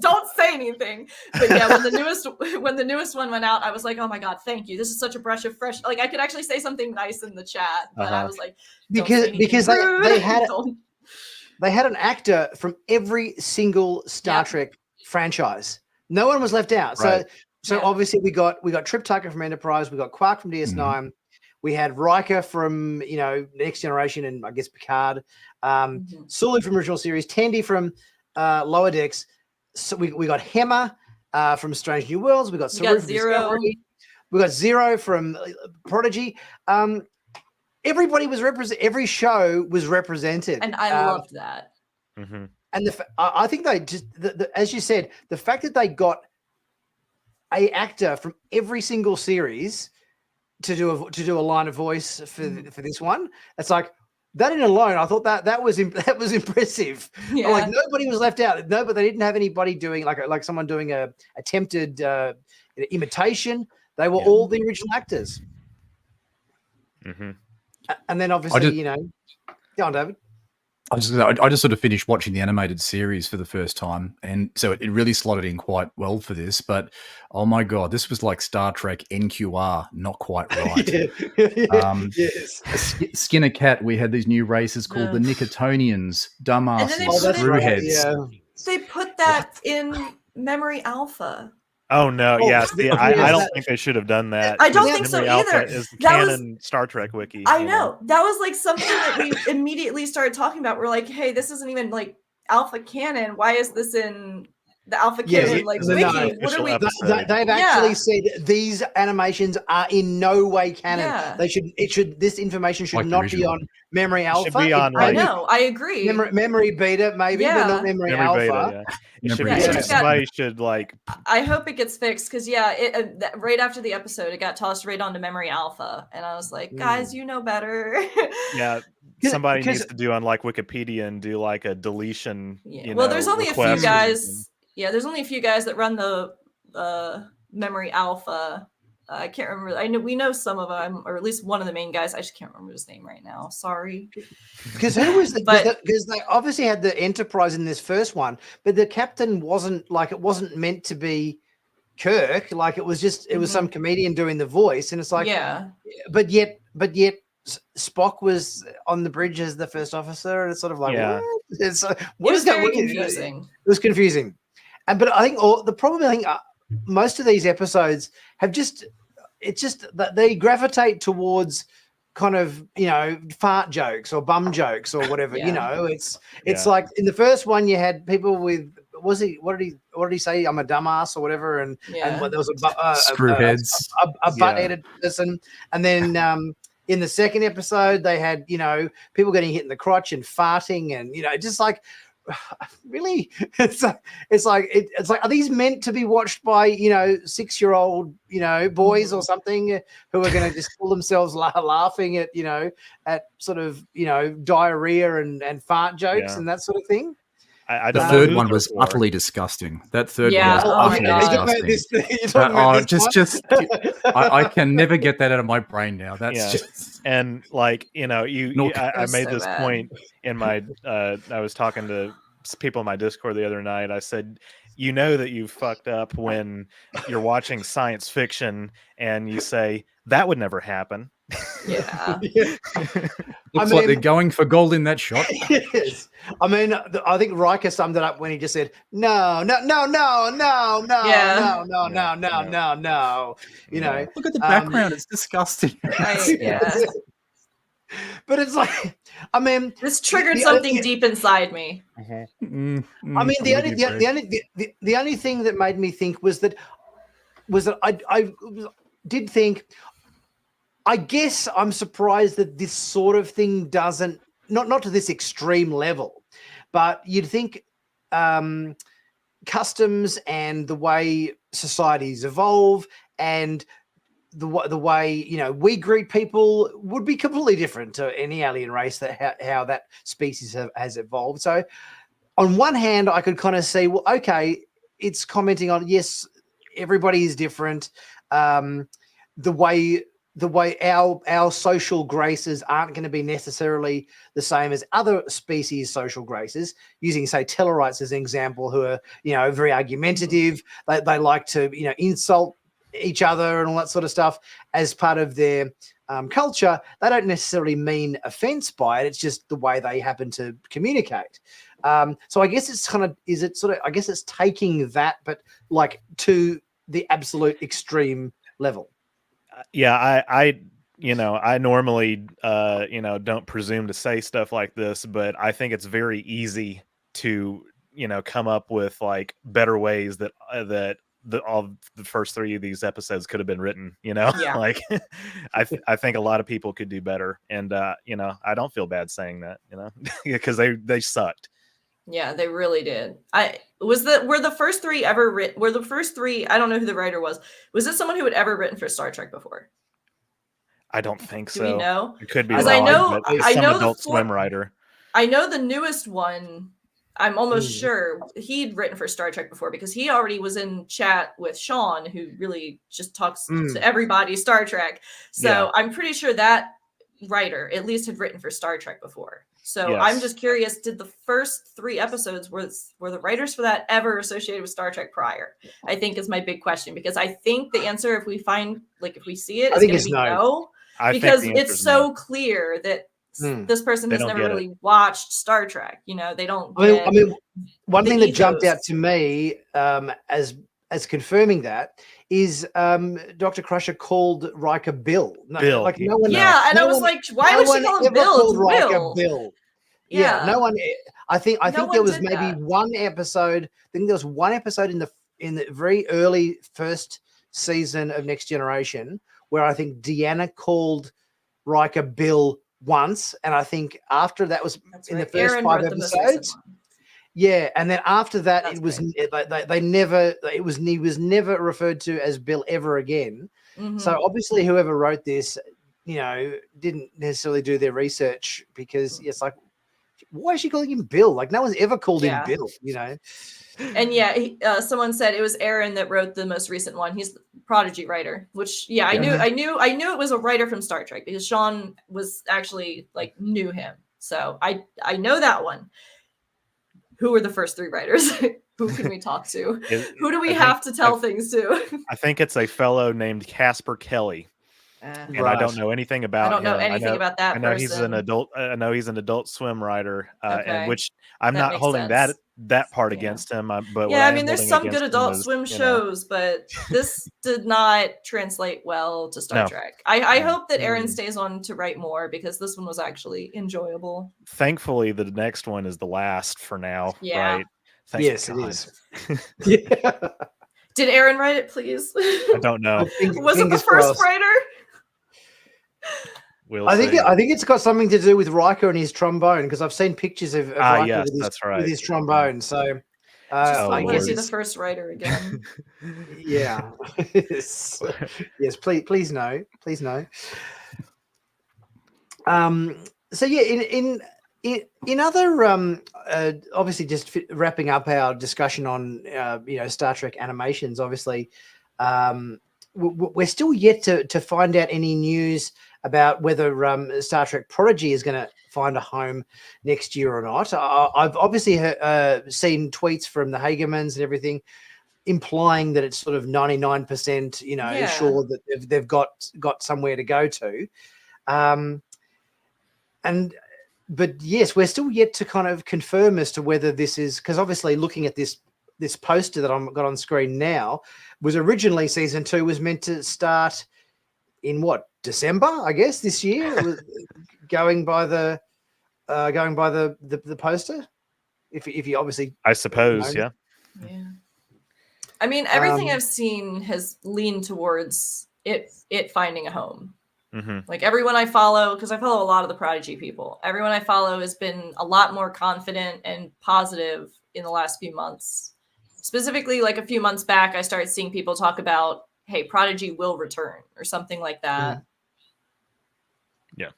Don't say anything. But yeah, when the newest one went out, I was like, oh my God, thank you. This is such a breath of fresh. I could actually say something nice in the chat, but I was like, because they had an actor from every single Star Trek franchise. No one was left out. Right. So obviously we got Trip Tucker from Enterprise. We got Quark from DS9. We had Riker from Next Generation and I guess Picard, Sulu from original series, Tandy from Lower Decks. So we got Hema from Strange New Worlds. We got Saru from Discovery. We got Zero from Prodigy. Everybody was represented. Every show was represented, and I loved that. And I think they just, as you said, the fact that they got a actor from every single series to do a line of voice for this one, it's like that in alone. I thought that was impressive. Yeah. Like nobody was left out. No, but they didn't have anybody doing like someone doing a attempted imitation. They were all the original actors. Mm-hmm. And then obviously, go on, David. I just sort of finished watching the animated series for the first time, and so it really slotted in quite well for this. But oh my god, this was like Star Trek NQR, not quite right. Yes. Skinner Cat, we had these new races called the Nicotonians, dumbasses, screwheads. They put that in Memory Alpha. Oh no! Yes, I don't think they should have done that. I don't think so either. Is the canon Star Trek wiki. I know that was like something that we immediately started talking about. We're like, hey, this isn't even like Alpha canon. Why is this in the Alpha canon wiki? What are we? They've actually said these animations are in no way canon. Yeah. This information should not be on Memory Alpha. Should be on, I know. I agree. Memory Beta, maybe, but not Memory Alpha. Beta, somebody should like. I hope it gets fixed because right after the episode, it got tossed right onto Memory Alpha, and I was like, guys, you know better. Yeah. Somebody needs to do on like Wikipedia and do like a deletion. Well, there's only a few guys. Yeah, there's only a few guys that run the Memory Alpha. I can't remember. We know some of them, or at least one of the main guys. I just can't remember his name right now. Sorry. Because who was because they obviously had the Enterprise in this first one, but the captain wasn't meant to be Kirk. Like it was some comedian doing the voice, and it's like but yet Spock was on the bridge as the first officer, and it's sort of like what? What is that? Confusing. It was confusing. But I think most of these episodes have it's just that they gravitate towards kind of, fart jokes or bum jokes or whatever, it's like in the first one you had people with, what did he say? I'm a dumbass or whatever. And there was screwheads, a butt-headed person. And then, in the second episode, they had, people getting hit in the crotch and farting and, just like, really, it's like, are these meant to be watched by 6-year-old boys or something who are going to just pull themselves laughing at at sort of diarrhea and fart jokes and that sort of thing? The third one was utterly disgusting. That third one was utterly disgusting. I can never get that out of my brain now. That's just and like I made this point in my I was talking to people in my Discord the other night. I said, that you fucked up when you're watching science fiction and you say that would never happen. Yeah. Looks like they're going for gold in that shot. Yes. I mean, I think Riker summed it up when he just said, no. Yeah. No. Look at the background. It's disgusting. But it's like, I mean, this triggered something deep inside me. I mean, the only thing that made me think was that I did think, I guess I'm surprised that this sort of thing doesn't, not to this extreme level, but you'd think customs and the way societies evolve and the way we greet people would be completely different to any alien race, that how that species has evolved. So on one hand, I could kind of see, well, okay, it's commenting on, yes, everybody is different. The way our social graces aren't going to be necessarily the same as other species' social graces, using, say, Tellarites as an example, who are, very argumentative. They like to, insult each other and all that sort of stuff as part of their culture. They don't necessarily mean offense by it. It's just the way they happen to communicate. So I guess it's kind of, I guess it's taking that, but like to the absolute extreme level. Yeah, I normally, don't presume to say stuff like this, but I think it's very easy to, come up with like better ways that all the first 3 of these episodes could have been written, like I think a lot of people could do better. And, I don't feel bad saying that, because they sucked. Yeah, they really did. Were the first 3 ever written? Were the first 3? I don't know who the writer was. Was this someone who had ever written for Star Trek before? I don't think so. Do we know? It could be. Because I know Swim writer. I know the newest one. I'm almost sure he'd written for Star Trek before, because he already was in chat with Sean, who really just talks to everybody Star Trek. So I'm pretty sure that writer at least had written for Star Trek before. So I'm just curious, did the first 3 episodes, were the writers for that ever associated with Star Trek prior? I think is my big question, because I think the answer, if we see it, is going to be no. Because it's so clear that this person has never really watched Star Trek. They don't. I mean, one thing that jumped out to me as confirming that is Dr. Crusher called Riker Bill. Bill. Like no one. Yeah, and I was like, why would she call him Bill? Riker Bill. Yeah, no one. I think there was maybe one episode. I think there was one episode in the very early first season of Next Generation where I think Deanna called Riker Bill once, and I think after that was in the first 5 episodes. Yeah, and then after that, he was never referred to as Bill ever again. So obviously, whoever wrote this, didn't necessarily do their research, because it's like, why is she calling him Bill? Like, no one's ever called him Bill, And someone said it was Aaron that wrote the most recent one. He's the Prodigy writer, which I knew it was a writer from Star Trek, because Sean was actually knew him. So I know that one. Who were the first 3 writers? Who can we talk to? Who do we have to tell things to? I think it's a fellow named Casper Kelly. And I don't know anything about him. I don't know anything about that person. He's an adult. I know he's an Adult Swim writer, and which I'm not holding that part against him. But I mean, there's some good Adult Swim shows, but this did not translate well to Star Trek. I hope that Aaron stays on to write more, because this one was actually enjoyable. Thankfully, the next one is the last for now. Yeah. Right? Yes, it is. Did Aaron write it, please? I don't know. Was it the first writer? I think it's got something to do with Riker and his trombone, because I've seen pictures of Riker with his trombone. So I want to see the first writer again. Yeah. Yes, please no. So in other obviously, just wrapping up our discussion on Star Trek animations, obviously we're still yet to find out any news about whether Star Trek Prodigy is going to find a home next year or not. I've obviously seen tweets from the Hagemans and everything implying that it's sort of 99%, sure that they've got somewhere to go to. But yes, we're still yet to kind of confirm as to whether this is, because obviously looking at this poster that I've got on screen now, was originally season 2 was meant to start in December, I guess, this year, going by the poster. If you obviously, I suppose, yeah. I mean, everything I've seen has leaned towards it finding a home. Like everyone I follow, because I follow a lot of the Prodigy people, everyone I follow has been a lot more confident and positive in the last few months. Specifically, like a few months back, I started seeing people talk about, hey, Prodigy will return or something like that. Yeah.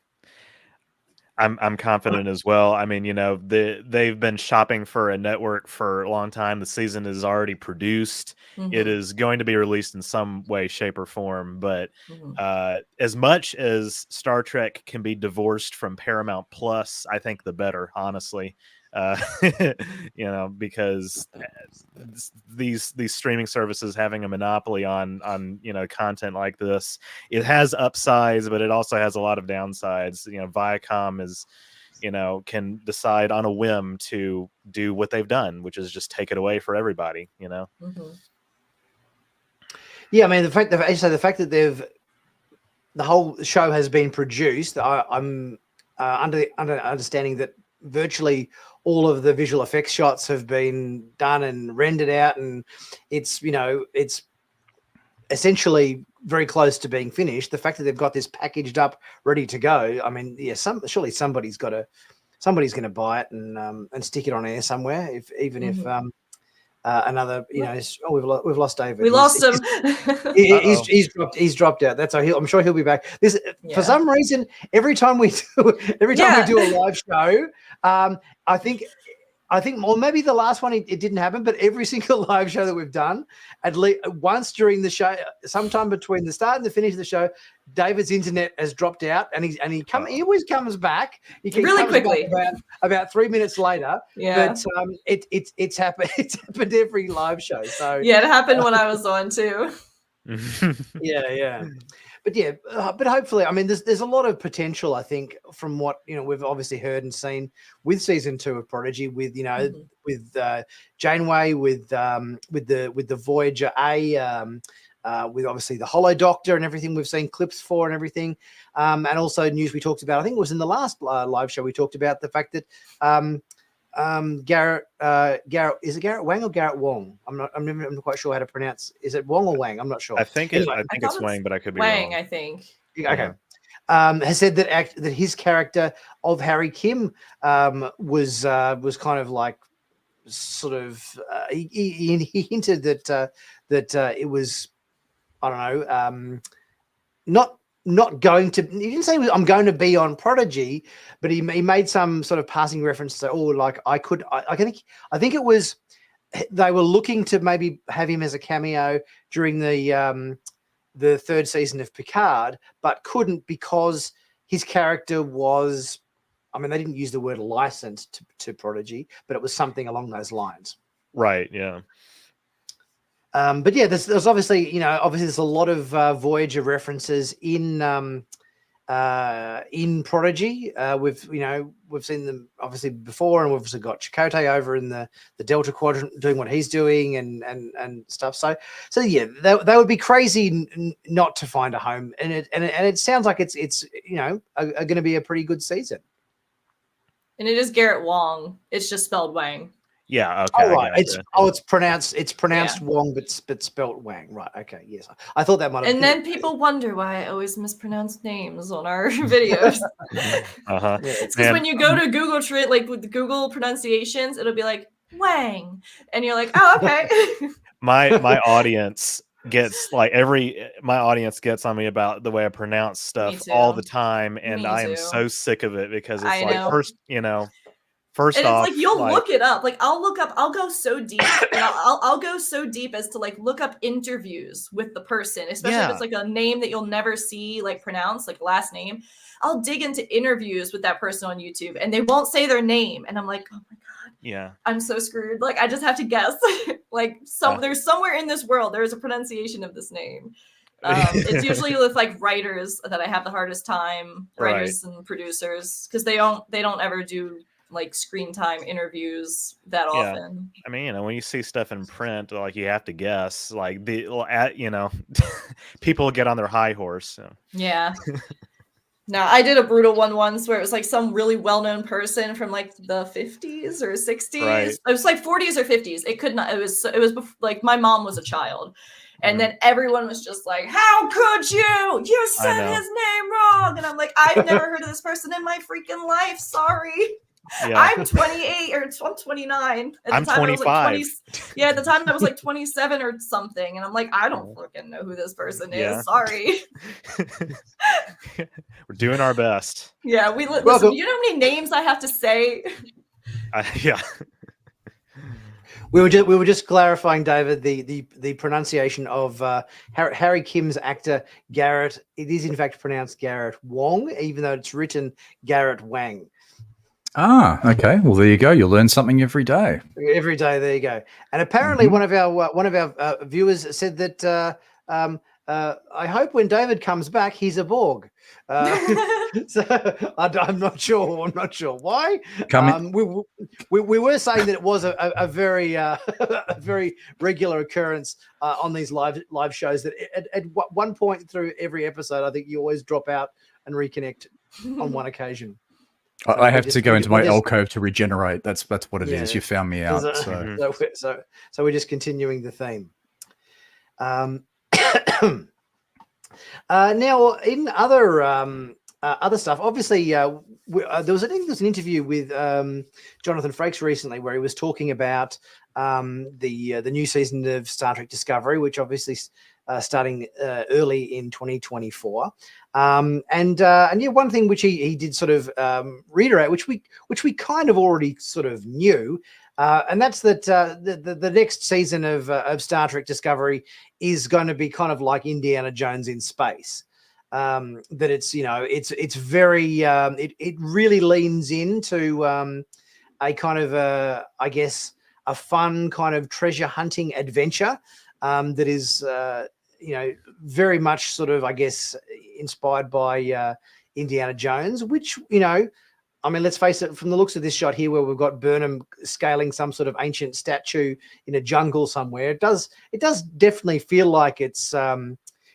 I'm confident as well. I mean, they've been shopping for a network for a long time. The season is already produced. It is going to be released in some way, shape, or form. But as much as Star Trek can be divorced from Paramount Plus, I think the better, honestly. Because these streaming services having a monopoly on content like this, it has upsides, but it also has a lot of downsides. Viacom is can decide on a whim to do what they've done, which is just take it away for everybody. Yeah, I mean, the fact that the whole show has been produced, I'm under understanding that virtually all of the visual effects shots have been done and rendered out, and it's essentially very close to being finished. The fact that they've got this packaged up, ready to go, I mean, surely somebody's going to buy it and stick it on air somewhere. If another, we've lost David. We lost him. He's dropped out. That's I'm sure he'll be back. For some reason, every time we do a live show, I think I think, or maybe the last one it didn't happen, but every single live show that we've done, at least once during the show, sometime between the start and the finish of the show, David's internet has dropped out, and he always comes back. He really comes quickly, back about 3 minutes later. Yeah, but it's happened. It's happened every live show. So yeah, it happened when I was on too. Yeah. But hopefully, I mean, there's a lot of potential, I think, from what we've obviously heard and seen with season 2 of Prodigy, with with Janeway, with the Voyager A, with obviously the Holo Doctor and everything we've seen clips for and everything, and also news we talked about. I think it was in the last live show we talked about the fact that Garrett is it Garrett Wang or Garrett Wong? I'm not quite sure how to pronounce. Is it Wong or Wang? I'm not sure. I think it's Wang, but I could be Wang, wrong. I think. Okay. Has said that his character of Harry Kim was kind of like sort of he hinted that it was, I don't know, not going to. He didn't say I'm going to be on Prodigy, but he made some sort of passing reference to I think it was they were looking to maybe have him as a cameo during the 3rd season of Picard, but couldn't because his character was, I mean, they didn't use the word licensed to Prodigy, but it was something along those lines. Right. Yeah. But yeah, there's obviously, there's a lot of Voyager references in Prodigy. We've seen them obviously before, and we've also got Chakotay over in the Delta Quadrant doing what he's doing and stuff. So yeah, they would be crazy not to find a home, and it sounds like it's going to be a pretty good season. And it is Garrett Wong. It's just spelled Wang. Yeah. Okay. Oh, right. It's pronounced Wong, but spelt Wang. Right. Okay. Yes. I thought that might have. And then people wonder why I always mispronounce names on our videos. Uh-huh. It's because when you go to Google like with the Google pronunciations, it'll be like Wang, and you're like, oh, okay. my audience gets my audience gets on me about the way I pronounce stuff all the time, and I am so sick of it because it's First and off, it's like you'll look it up. Like I'll go so deep, and I'll go so deep as to look up interviews with the person, especially if it's like a name that you'll never see pronounce, like last name. I'll dig into interviews with that person on YouTube, and they won't say their name, and I'm like, oh my god, yeah, I'm so screwed. Like I just have to guess. There's somewhere in this world there is a pronunciation of this name. It's usually with writers that I have the hardest time, writers and producers, because they don't ever do screen time interviews that often. I mean, when you see stuff in print, you have to guess. People get on their high horse. So. Yeah. Now, I did a brutal one once where it was some really well-known person from the 50s or 60s. Right. It was 40s or 50s. It could not. It was before, my mom was a child. And then everyone was just like, how could you? You said his name wrong. And I'm like, I've never heard of this person in my freaking life. Sorry. Yeah. I'm 28 or I'm 29. I'm 25. At the time I was 27 or something. And I'm like, I don't fucking know who this person is. Sorry. We're doing our best. Yeah. Listen, you know how many names I have to say? Yeah. We were just clarifying, David, the pronunciation of Harry Kim's actor Garrett. It is in fact pronounced Garrett Wong, even though it's written Garrett Wang. Ah, okay. Well, there you go. You'll learn something every day. Every day, there you go. And apparently, one of our viewers said that I hope when David comes back, he's a Borg. So I'm not sure. I'm not sure why. We were saying that it was a very very regular occurrence on these live shows. That at one point through every episode, I think you always drop out and reconnect on one occasion. So I have to go into my alcove to regenerate. That's what it is. You found me out. So we're just continuing the theme. Now, in other stuff, obviously, there was an interview with Jonathan Frakes recently where he was talking about the new season of Star Trek Discovery, which obviously starting early in 2024. And one thing which he did sort of reiterate, which we kind of already sort of knew, and that's that the next season of Star Trek Discovery is going to be kind of like Indiana Jones in space. That it's it's very it really leans into a kind of I guess a fun kind of treasure hunting adventure that is very much sort of, I guess, inspired by Indiana Jones, which, I mean, let's face it, from the looks of this shot here where we've got Burnham scaling some sort of ancient statue in a jungle somewhere, it does definitely feel like it's, there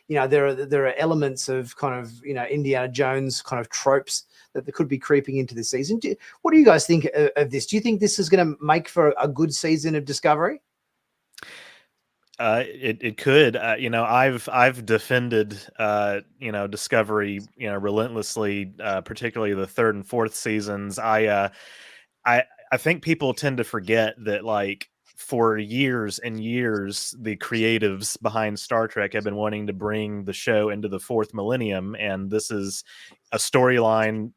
are elements of kind of, Indiana Jones kind of tropes that could be creeping into the season. What do you guys think of this? Do you think this is going to make for a good season of Discovery? It could. I've defended Discovery relentlessly, particularly the third and fourth seasons. I think people tend to forget that, like, for years and years, the creatives behind Star Trek have been wanting to bring the show into the fourth millennium, and this is a storyline,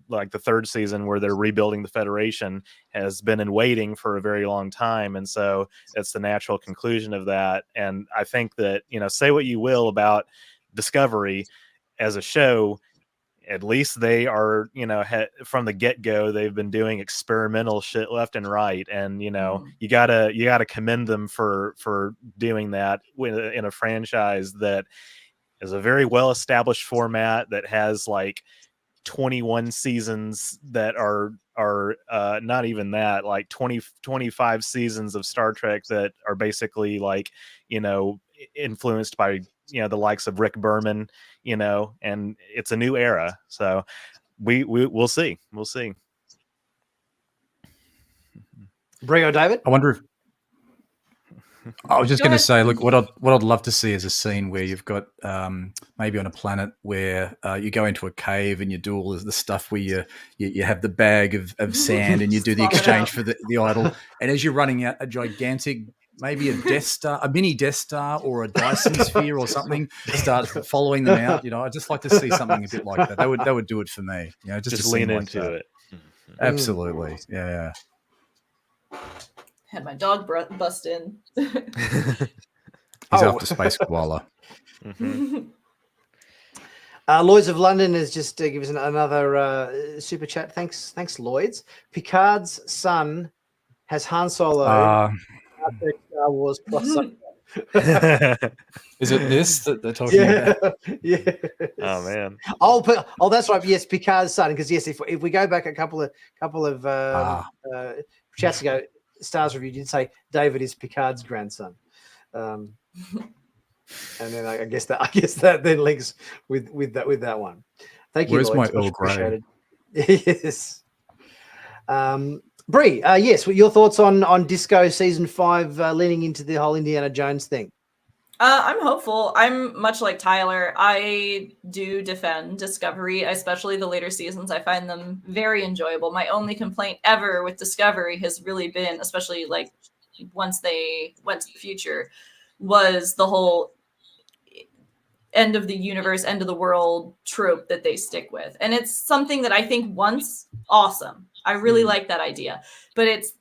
like the third season where they're rebuilding the Federation, has been in waiting for a very long time. And so it's the natural conclusion of that. And I think that, say what you will about Discovery as a show, at least they are, from the get-go, they've been doing experimental shit left and right. And, you gotta commend them for doing that in a franchise that is a very well-established format that has like 21 seasons that are not even that, like 25 seasons of Star Trek that are basically like, influenced by, the likes of Rick Berman, and it's a new era. So we'll see. We'll see. Brie or David? I wonder if I was just going to say, look, what I'd love to see is a scene where you've got maybe on a planet where you go into a cave and you do all of the stuff where you have the bag of sand and you do the exchange for the idol, and as you're running out, a gigantic, maybe a Death Star, a mini Death Star or a Dyson sphere or something starts following them out. I'd just like to see something a bit like that. That would do it for me. Just lean into it. Absolutely, yeah. Had my dog bust in. He's after Space Koala. Mm-hmm. Lloyds of London has just given us another super chat. Thanks, Lloyds. Picard's son has Han Solo. Star Wars crossover. Is it this that they're talking about? Yeah. Oh man. Oh, that's right. Yes, Picard's son. Because yes, if we go back a couple of chats ago, Stars Review did say David is Picard's grandson, and then I guess that then links with that one. Thank you. Where's Lloyd, my Earl Grey? Yes. Brie, yes, your thoughts on Disco season 5 leaning into the whole Indiana Jones thing? I'm hopeful. I'm much like Tyler. I do defend Discovery, especially the later seasons. I find them very enjoyable. My only complaint ever with Discovery has really been, especially like once they went to the future, was the whole end of the universe, end of the world trope that they stick with. And it's something that I think once awesome. I really like that idea, but it's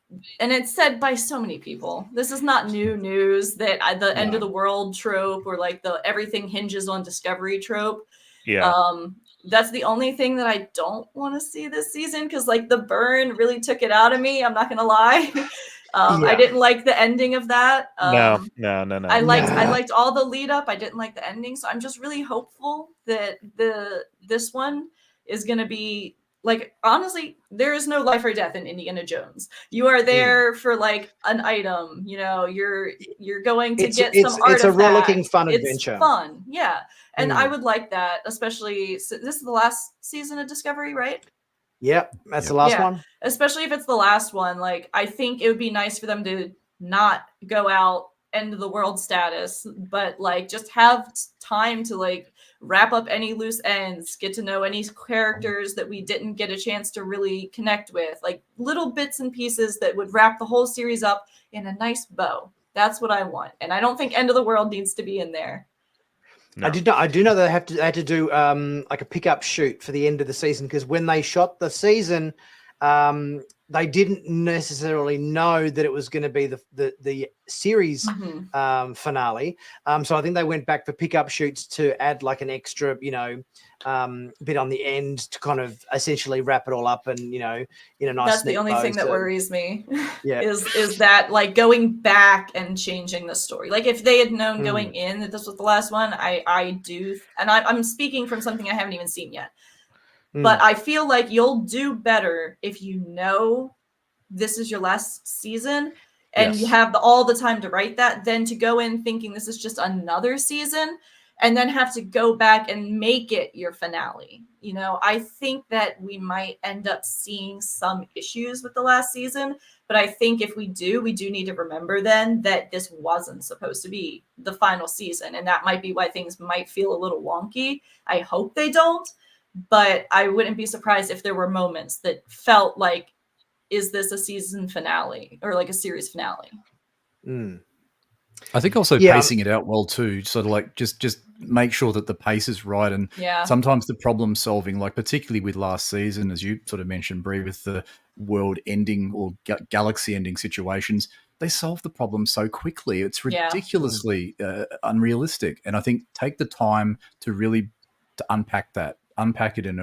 said by so many people. This is not new news that the end of the world trope or like the everything hinges on Discovery trope. Yeah. That's the only thing that I don't want to see this season, because like the burn really took it out of me. I'm not gonna lie. I didn't like the ending of that. No. I liked all the lead up. I didn't like the ending, so I'm just really hopeful that this one is gonna be. Like, honestly, there is no life or death in Indiana Jones. You are there for like an item, you're going to get some artifact. It's a rollicking fun adventure. It's fun, yeah. And I would like that, especially, so this is the last season of Discovery, right? Yep, that's the last one. Especially if it's the last one, like, I think it would be nice for them to not go out end of the world status, but like just have time to like wrap up any loose ends, get to know any characters that we didn't get a chance to really connect with, like little bits and pieces that would wrap the whole series up in a nice bow. That's what I want. And I don't think End of the World needs to be in there. No. I do know they had to do like a pickup shoot for the end of the season, because when they shot the season they didn't necessarily know that it was going to be the series finale. So I think they went back for pickup shoots to add like an extra, bit on the end to kind of essentially wrap it all up and, in a nice. That's the only thing that worries me. Yeah. is that like going back and changing the story. Like if they had known going in that this was the last one, I do, and I'm speaking from something I haven't even seen yet. But I feel like you'll do better if you know this is your last season and you have all the time to write that than to go in thinking this is just another season and then have to go back and make it your finale. I think that we might end up seeing some issues with the last season, but I think if we do need to remember then that this wasn't supposed to be the final season. And that might be why things might feel a little wonky. I hope they don't. But I wouldn't be surprised if there were moments that felt like, is this a season finale or like a series finale? I think also pacing it out well too, sort of like just make sure that the pace is right. And sometimes the problem solving, like particularly with last season, as you sort of mentioned, Brie, with the world ending or galaxy ending situations, they solve the problem so quickly. It's ridiculously unrealistic. And I think take the time to really unpack it in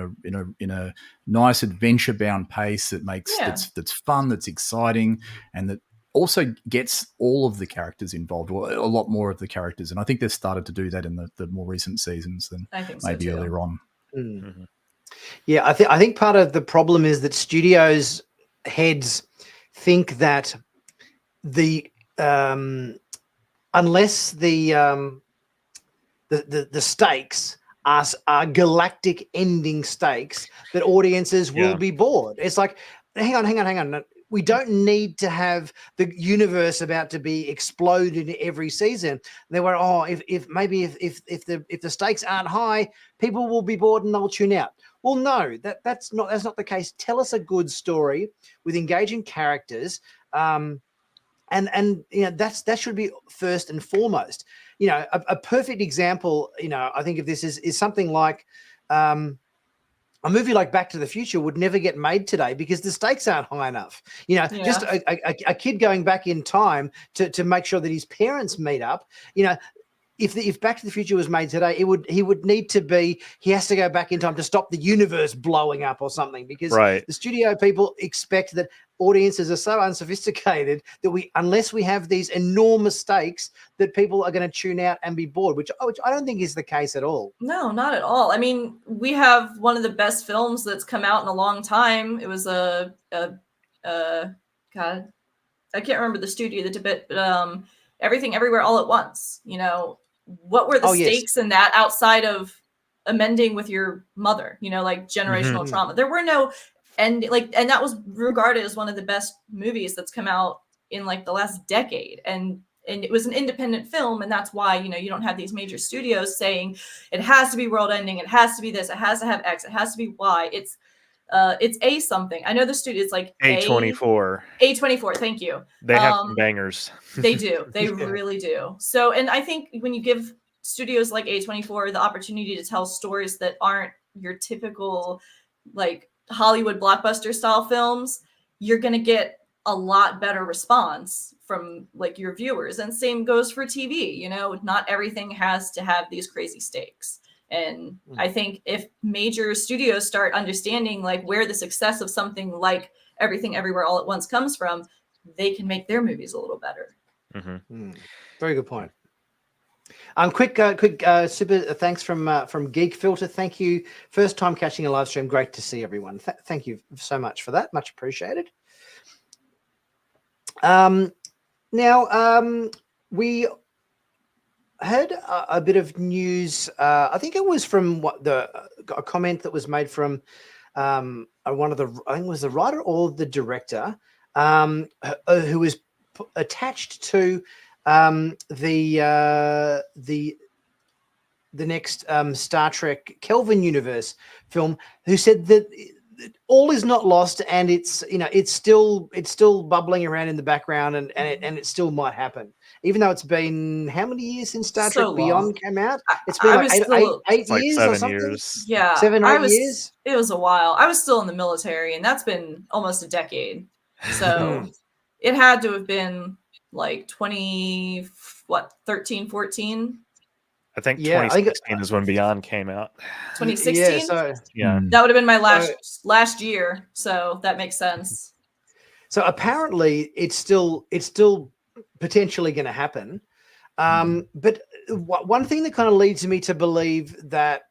a nice adventure bound pace that makes that's fun, that's exciting, and that also gets all of the characters involved, or a lot more of the characters. And I think they've started to do that in the more recent seasons than maybe earlier on. Yeah, I think part of the problem is that studios heads think that the unless the stakes are galactic ending stakes, that audiences will be bored. It's like, hang on. We don't need to have the universe about to be exploded every season. They were, if the stakes aren't high, people will be bored and they'll tune out. Well, no, that's not the case. Tell us a good story with engaging characters, and that should be first and foremost. A perfect example, I think of this is something like a movie like Back to the Future would never get made today because the stakes aren't high enough. Just a kid going back in time to make sure that his parents meet up. If Back to the Future was made today, he has to go back in time to stop the universe blowing up or something, because the studio people expect that audiences are so unsophisticated that unless we have these enormous stakes, that people are going to tune out and be bored, which I don't think is the case at all. No, not at all. I mean, we have one of the best films that's come out in a long time. It was God, I can't remember the studio that did it, but Everything Everywhere All at Once. What were the stakes in that outside of amending with your mother, like generational trauma? There were no, and that was regarded as one of the best movies that's come out in like the last decade. And it was an independent film. And that's why, you don't have these major studios saying it has to be world ending. It has to be this, it has to have X, it has to be Y. It's A something. I know the studio, it's like A24. A24. Thank you. They have some bangers. They do. They really do. So, and I think when you give studios like A24 the opportunity to tell stories that aren't your typical like Hollywood blockbuster style films, you're going to get a lot better response from like your viewers. And same goes for TV. Not everything has to have these crazy stakes. And I think if major studios start understanding like where the success of something like Everything Everywhere All at Once comes from, they can make their movies a little better. Very good point. Quick super thanks from Geek Filter. Thank you. First time catching a live stream. Great to see everyone. Thank you so much for that. Much appreciated. Now we heard a bit of news. I think it was from a comment that was made from one of the, I think it was the writer or the director, who was attached to the next Star Trek Kelvin Universe film, who said that all is not lost, and it's still bubbling around in the background, and it still might happen. even though it's been how many years since Star Trek So Beyond came out? It's been like eight like years 7 or something. years. Yeah, 7 or 8 years. It was a while. I was still in the military, and that's been almost a decade. So it had to have been like 13, 14. I think 2016 is when Beyond came out. 2016? Yeah, so that would have been my last year, so that makes sense. So apparently it's still potentially going to happen. But one thing that kind of leads me to believe that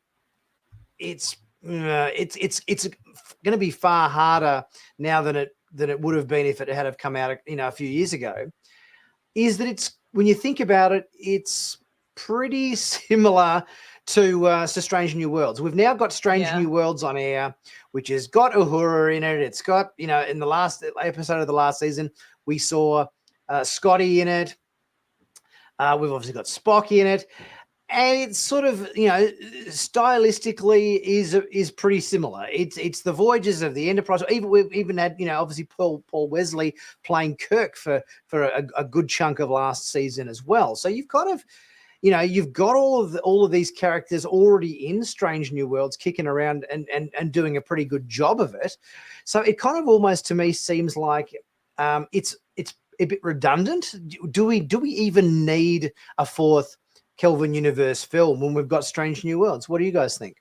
it's going to be far harder now than it would have been if it had have come out, a few years ago, is that it's, when you think about it, it's pretty similar to Strange New Worlds. We've now got Strange New Worlds on air, which has got Uhura in it. It's got, in the last episode of the last season, we saw Scotty in it. We've obviously got Spock in it. And it's sort of, stylistically is pretty similar. It's the Voyages of the Enterprise. We've even had, obviously Paul Wesley playing Kirk for a good chunk of last season as well. So you've kind of, you've got all of these characters already in Strange New Worlds kicking around and doing a pretty good job of it. So it kind of almost to me seems like it's a bit redundant. Do we even need a fourth Kelvin Universe film when we've got Strange New Worlds? What do you guys think?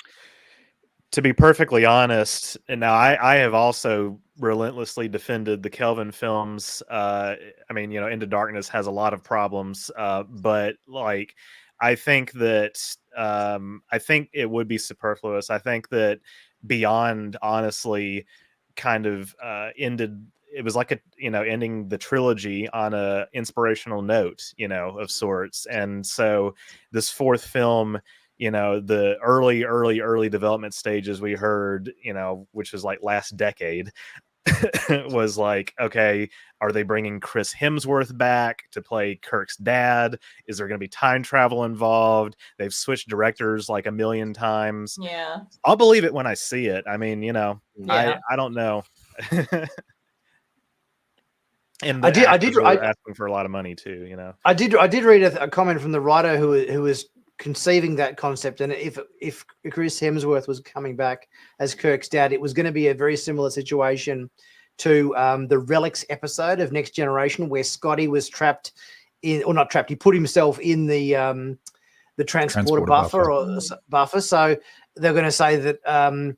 To be perfectly honest, and now I have also relentlessly defended the Kelvin films. Into Darkness has a lot of problems, but like, I think that I think it would be superfluous. I think that Beyond honestly kind of ended. It was like ending the trilogy on a inspirational note, of sorts. And so this fourth film, the early development stages we heard, which was like last decade, was like, okay, are they bringing Chris Hemsworth back to play Kirk's dad? Is there going to be time travel involved? They've switched directors like a million times. Yeah. I'll believe it when I see it. I mean, I don't know. And I did asking for a lot of money too, I did read a comment from the writer who was conceiving that concept, and if Chris Hemsworth was coming back as Kirk's dad, it was going to be a very similar situation to the Relics episode of Next Generation, where Scotty was trapped in, or not trapped, he put himself in the transporter buffer. So they're going to say that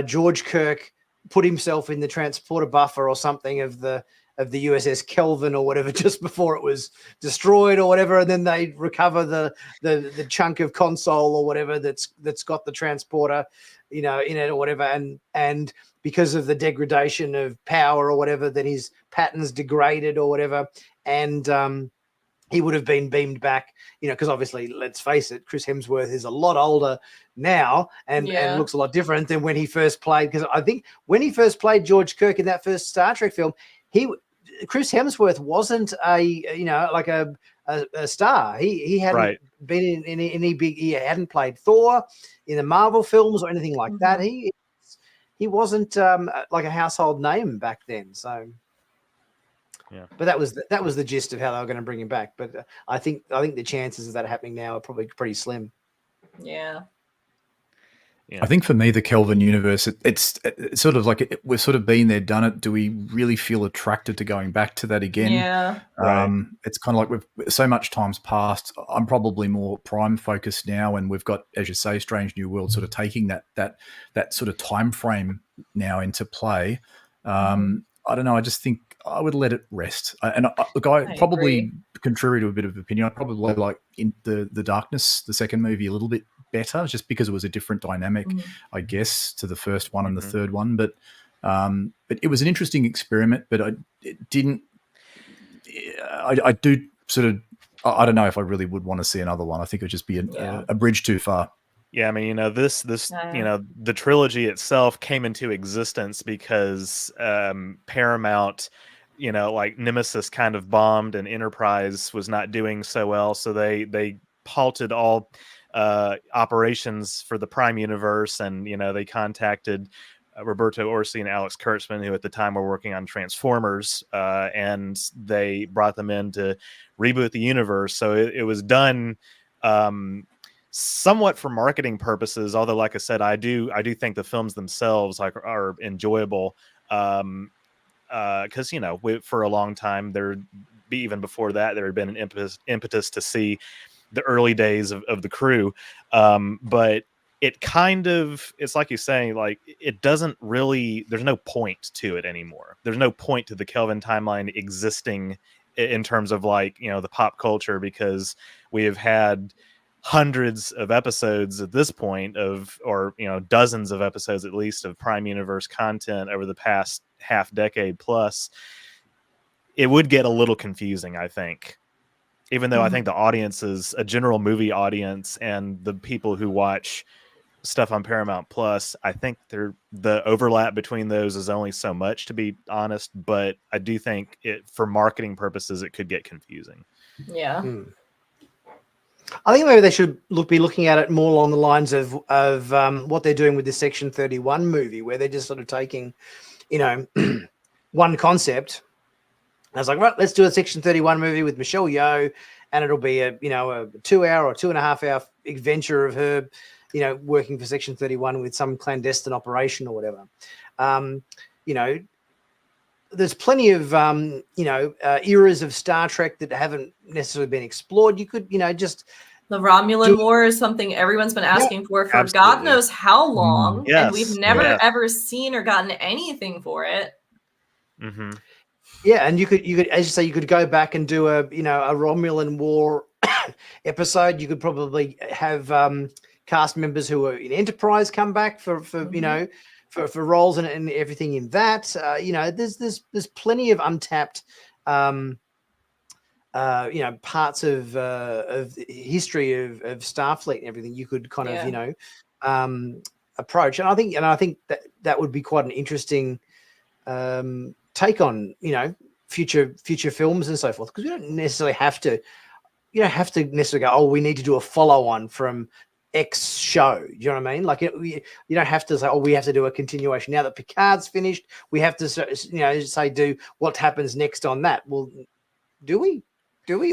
George Kirk put himself in the transporter buffer or something of the USS Kelvin or whatever just before it was destroyed or whatever, and then they recover the chunk of console or whatever that's got the transporter, in it or whatever, and because of the degradation of power or whatever, then his patterns degraded or whatever, and he would have been beamed back, because obviously, let's face it, Chris Hemsworth is a lot older now and looks a lot different than when he first played. Because I think when he first played George Kirk in that first Star Trek film, Chris Hemsworth wasn't a star. He hadn't been in any big. He hadn't played Thor in the Marvel films or anything like that. He wasn't like a household name back then. So. Yeah, but that was the gist of how they were going to bring him back. But I think the chances of that happening now are probably pretty slim. Yeah. I think for me, the Kelvin universe, it's sort of like we've sort of been there, done it. Do we really feel attracted to going back to that again? Yeah. It's kind of like we've so much time's passed. I'm probably more Prime focused now, and we've got, as you say, Strange New World sort of taking that sort of time frame now into play. I don't know. I just think I would let it rest. I probably agree. Contrary to a bit of opinion, I probably like in the Darkness, the second movie, a little bit better, just because it was a different dynamic, I guess, to the first one and the third one. But it was an interesting experiment. But I do sort of. I don't know if I really would want to see another one. I think it would just be a bridge too far. Yeah, I mean, this the trilogy itself came into existence because Paramount, like Nemesis kind of bombed and Enterprise was not doing so well, so they halted all operations for the Prime universe, and they contacted Roberto Orci and Alex Kurtzman, who at the time were working on Transformers, and they brought them in to reboot the universe. So it was done somewhat for marketing purposes. Although, like I said, I do think the films themselves are enjoyable. Because for a long time even before that, there had been an impetus to see the early days of the crew, but it's like you're saying, like it doesn't really, there's no point to it anymore. There's no point to the Kelvin timeline existing in terms of like, the pop culture, because we have had hundreds of episodes at this point or dozens of episodes at least of Prime Universe content over the past half decade plus. It would get a little confusing, I think, even though I think the audience is a general movie audience, and the people who watch stuff on Paramount Plus, I think the overlap between those is only so much, to be honest. But I do think for marketing purposes, it could get confusing. Yeah. I think maybe they should be looking at it more along the lines of what they're doing with the Section 31 movie, where they're just sort of taking, one concept. And I was like, right, let's do a Section 31 movie with Michelle Yeoh, and it'll be a 2-hour or 2.5-hour adventure of her, working for Section 31 with some clandestine operation or whatever. There's plenty of eras of Star Trek that haven't necessarily been explored. You could just the Romulan War is something everyone's been asking for absolutely. God knows how long, yes, and we've never ever seen or gotten anything for it. Mm-hmm. Yeah, and you could, as you say, you could go back and do a Romulan War episode. You could probably have cast members who are in Enterprise come back for roles and everything in that. There's plenty of untapped parts of history of Starfleet and everything you could kind of approach. And I think that would be quite an interesting take on future films and so forth, because we don't necessarily have to necessarily go, we need to do a follow-on from X show. You know what I mean? Like you don't have to say, we have to do a continuation now that Picard's finished. We have to say do what happens next on that. Well, do we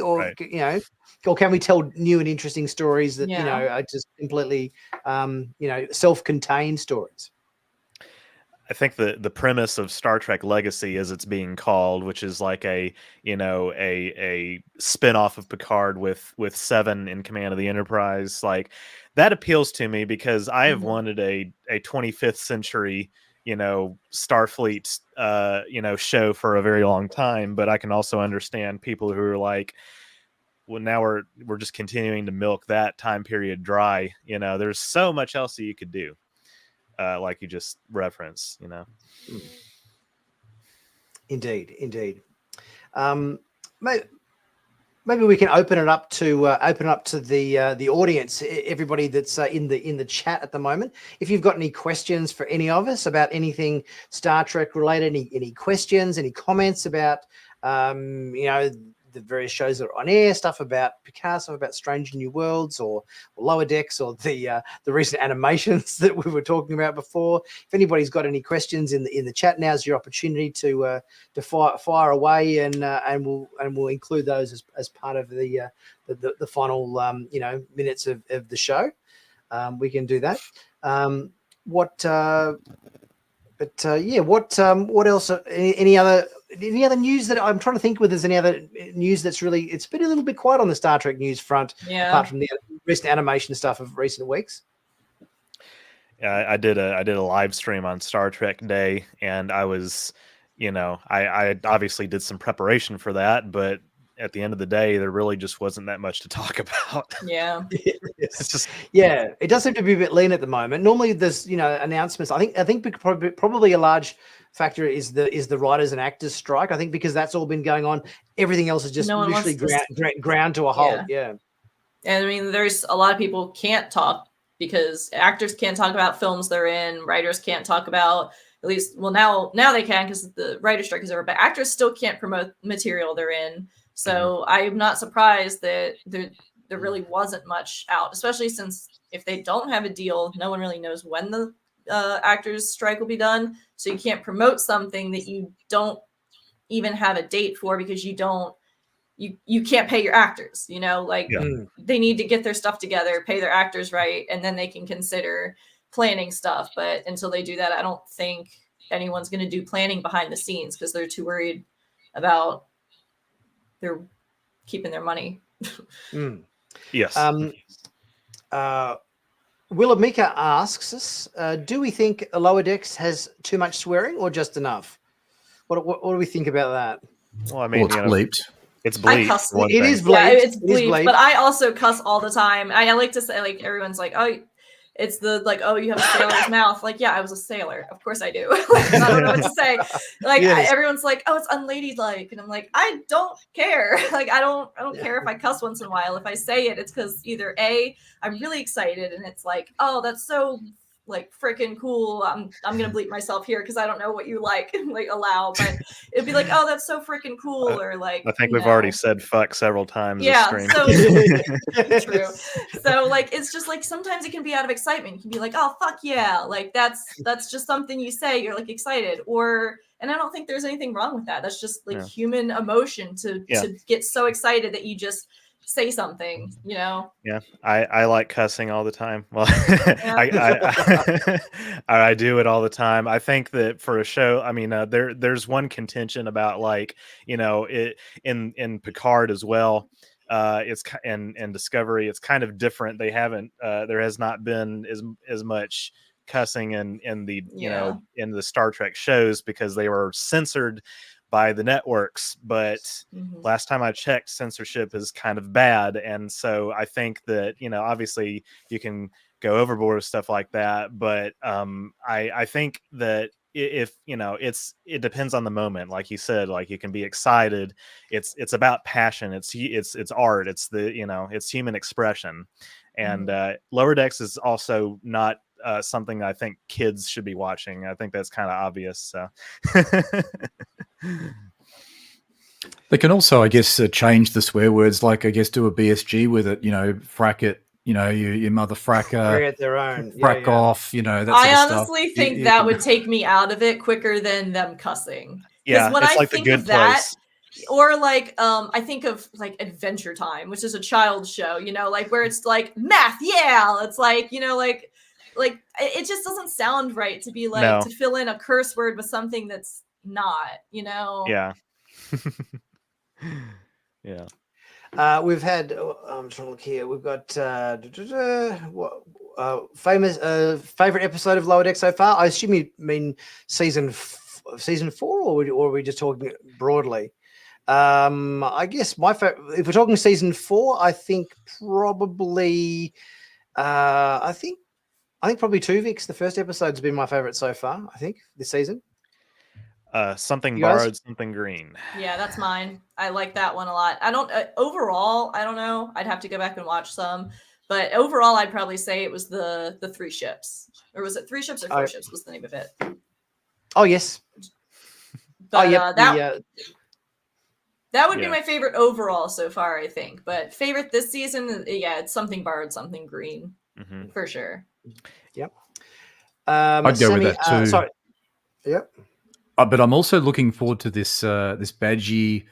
or right. Or can we tell new and interesting stories that are just completely self-contained stories? I think the premise of Star Trek Legacy, as it's being called, which is like a spin-off of Picard with Seven in command of the Enterprise, like that appeals to me, because I have wanted a 25th century Starfleet show for a very long time. But I can also understand people who are like, well, now we're just continuing to milk that time period dry. There's so much else that you could do. Like you just referenced, Indeed. Maybe we can open it up to the audience, everybody that's in the chat at the moment. If you've got any questions for any of us about anything Star Trek related, any questions, any comments about the various shows that are on air, stuff about Picard, stuff about Strange New Worlds or Lower Decks, or the recent animations that we were talking about before. If anybody's got any questions in the chat, now's your opportunity to fire away, and we'll include those as part of the final minutes of the show. We can do that. What else? Any other news that I'm trying to think with? There's any other news that's really, it's been a little bit quiet on the Star Trek news front, apart from the recent animation stuff of recent weeks. I did a live stream on Star Trek Day, and I was, I obviously did some preparation for that, but at the end of the day, there really just wasn't that much to talk about. Yeah. It's just, it does seem to be a bit lean at the moment. Normally there's, announcements. I think probably a large factor is the writers and actors strike. I think because that's all been going on, everything else is just literally ground to a halt. Yeah. And I mean, there's a lot of people can't talk because actors can't talk about films they're in. Writers can't talk about, at least, well, now they can because the writer's strike is over, but actors still can't promote material they're in. So I'm not surprised that there really wasn't much out, especially since if they don't have a deal, no one really knows when the actors strike will be done. So you can't promote something that you don't even have a date for because you can't pay your actors, like they need to get their stuff together, pay their actors right, and then they can consider planning stuff. But until they do that, I don't think anyone's going to do planning behind the scenes because they're too worried about their keeping their money. Yes. Willamika asks us, do we think Lower Decks has too much swearing or just enough? What do we think about that? Well, I mean, it's bleeped. It's bleeped. It is bleeped. Yeah, it's bleeped, but I also cuss all the time. I like to say, like, everyone's like, oh, it's the, like, oh, you have a sailor's mouth. Like, yeah, I was a sailor. Of course I do. Like, I don't know what to say. Like, everyone's like, oh, it's unladylike. And I'm like, I don't care. Like, I don't care if I cuss once in a while. If I say it, it's because either A, I'm really excited and it's like, oh, that's so like freaking cool. I'm gonna bleep myself here because I don't know what you like allow, but it'd be like, oh, that's so freaking cool, or like, I think we've already said fuck several times. Yeah, so true. So like, it's just like sometimes it can be out of excitement. You can be like, oh fuck yeah, like that's just something you say. You're like excited, and I don't think there's anything wrong with that. That's just like human emotion to get so excited that you just say something, Yeah, I like cussing all the time. Well, I do it all the time. I think that for a show, I mean, there's one contention about, like, it in Picard as well. It's in Discovery, it's kind of different. They haven't there has not been as much cussing in the in the Star Trek shows because they were censored by the networks, but last time I checked, censorship is kind of bad, and so I think that obviously you can go overboard with stuff like that, but I think that if it depends on the moment, like you said, like you can be excited. It's about passion. It's art. It's it's human expression, and Lower Decks is also not something I think kids should be watching. I think that's kind of obvious. So. They can also, I guess, change the swear words, like, I guess, do a BSG with it, frack it, your mother fracker, create their own, frack off, that sort I of honestly stuff. think that would take me out of it quicker than them cussing. Yeah, when it's I like think The Good of that, Place. or like, I think of like Adventure Time, which is a child's show, like where it's like math, it's like, like it just doesn't sound right to be like to fill in a curse word with something that's not, Yeah. Yeah. We've had, I'm trying to look here. We've got famous favorite episode of Lower Deck so far. I assume you mean season 4, or are we just talking broadly? I guess my favorite, if we're talking season 4, I think probably, I think probably Tuvix, the first episode's been my favorite so far, I think, this season. Something borrowed, something green. Yeah, that's mine. I like that one a lot. I don't overall, I don't know. I'd have to go back and watch some, but overall, I'd probably say it was the 3 ships, or was it 3 ships or 4 ships? Was the name of it? Oh yes. But, that would be my favorite overall so far, I think. But favorite this season, it's something borrowed, something green, for sure. Yep. I'd go with that too. Sorry. Yep. But I'm also looking forward to this this Badgie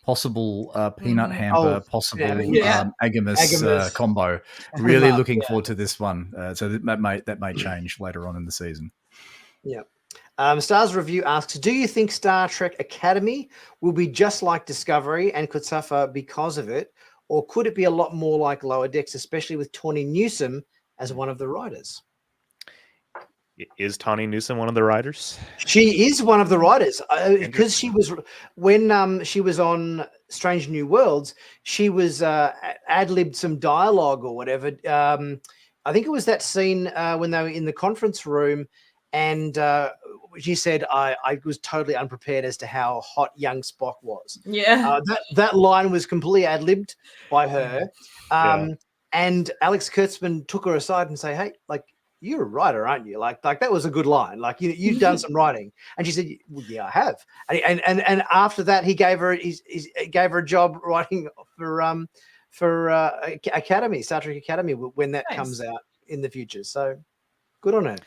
possible peanut hamper, possible Agamus combo. Really looking forward to this one. So that may change later on in the season. Yeah. Stars Review asks, do you think Star Trek Academy will be just like Discovery and could suffer because of it? Or could it be a lot more like Lower Decks, especially with Tawny Newsome as one of the writers? Is Tawny Newsome one of the writers? She is one of the writers because she was, when she was on Strange New Worlds, she was ad-libbed some dialogue or whatever. I think it was that scene when they were in the conference room, and she said, I was totally unprepared as to how hot young Spock was. Yeah. That line was completely ad-libbed by her. And Alex Kurtzman took her aside and say, hey, like, you're a writer, aren't you? Like that was a good line. Like you've done some writing. And she said, well, yeah, I have. And after that, he gave her a job writing for Academy, Star Trek Academy, when that comes out in the future. So good on her.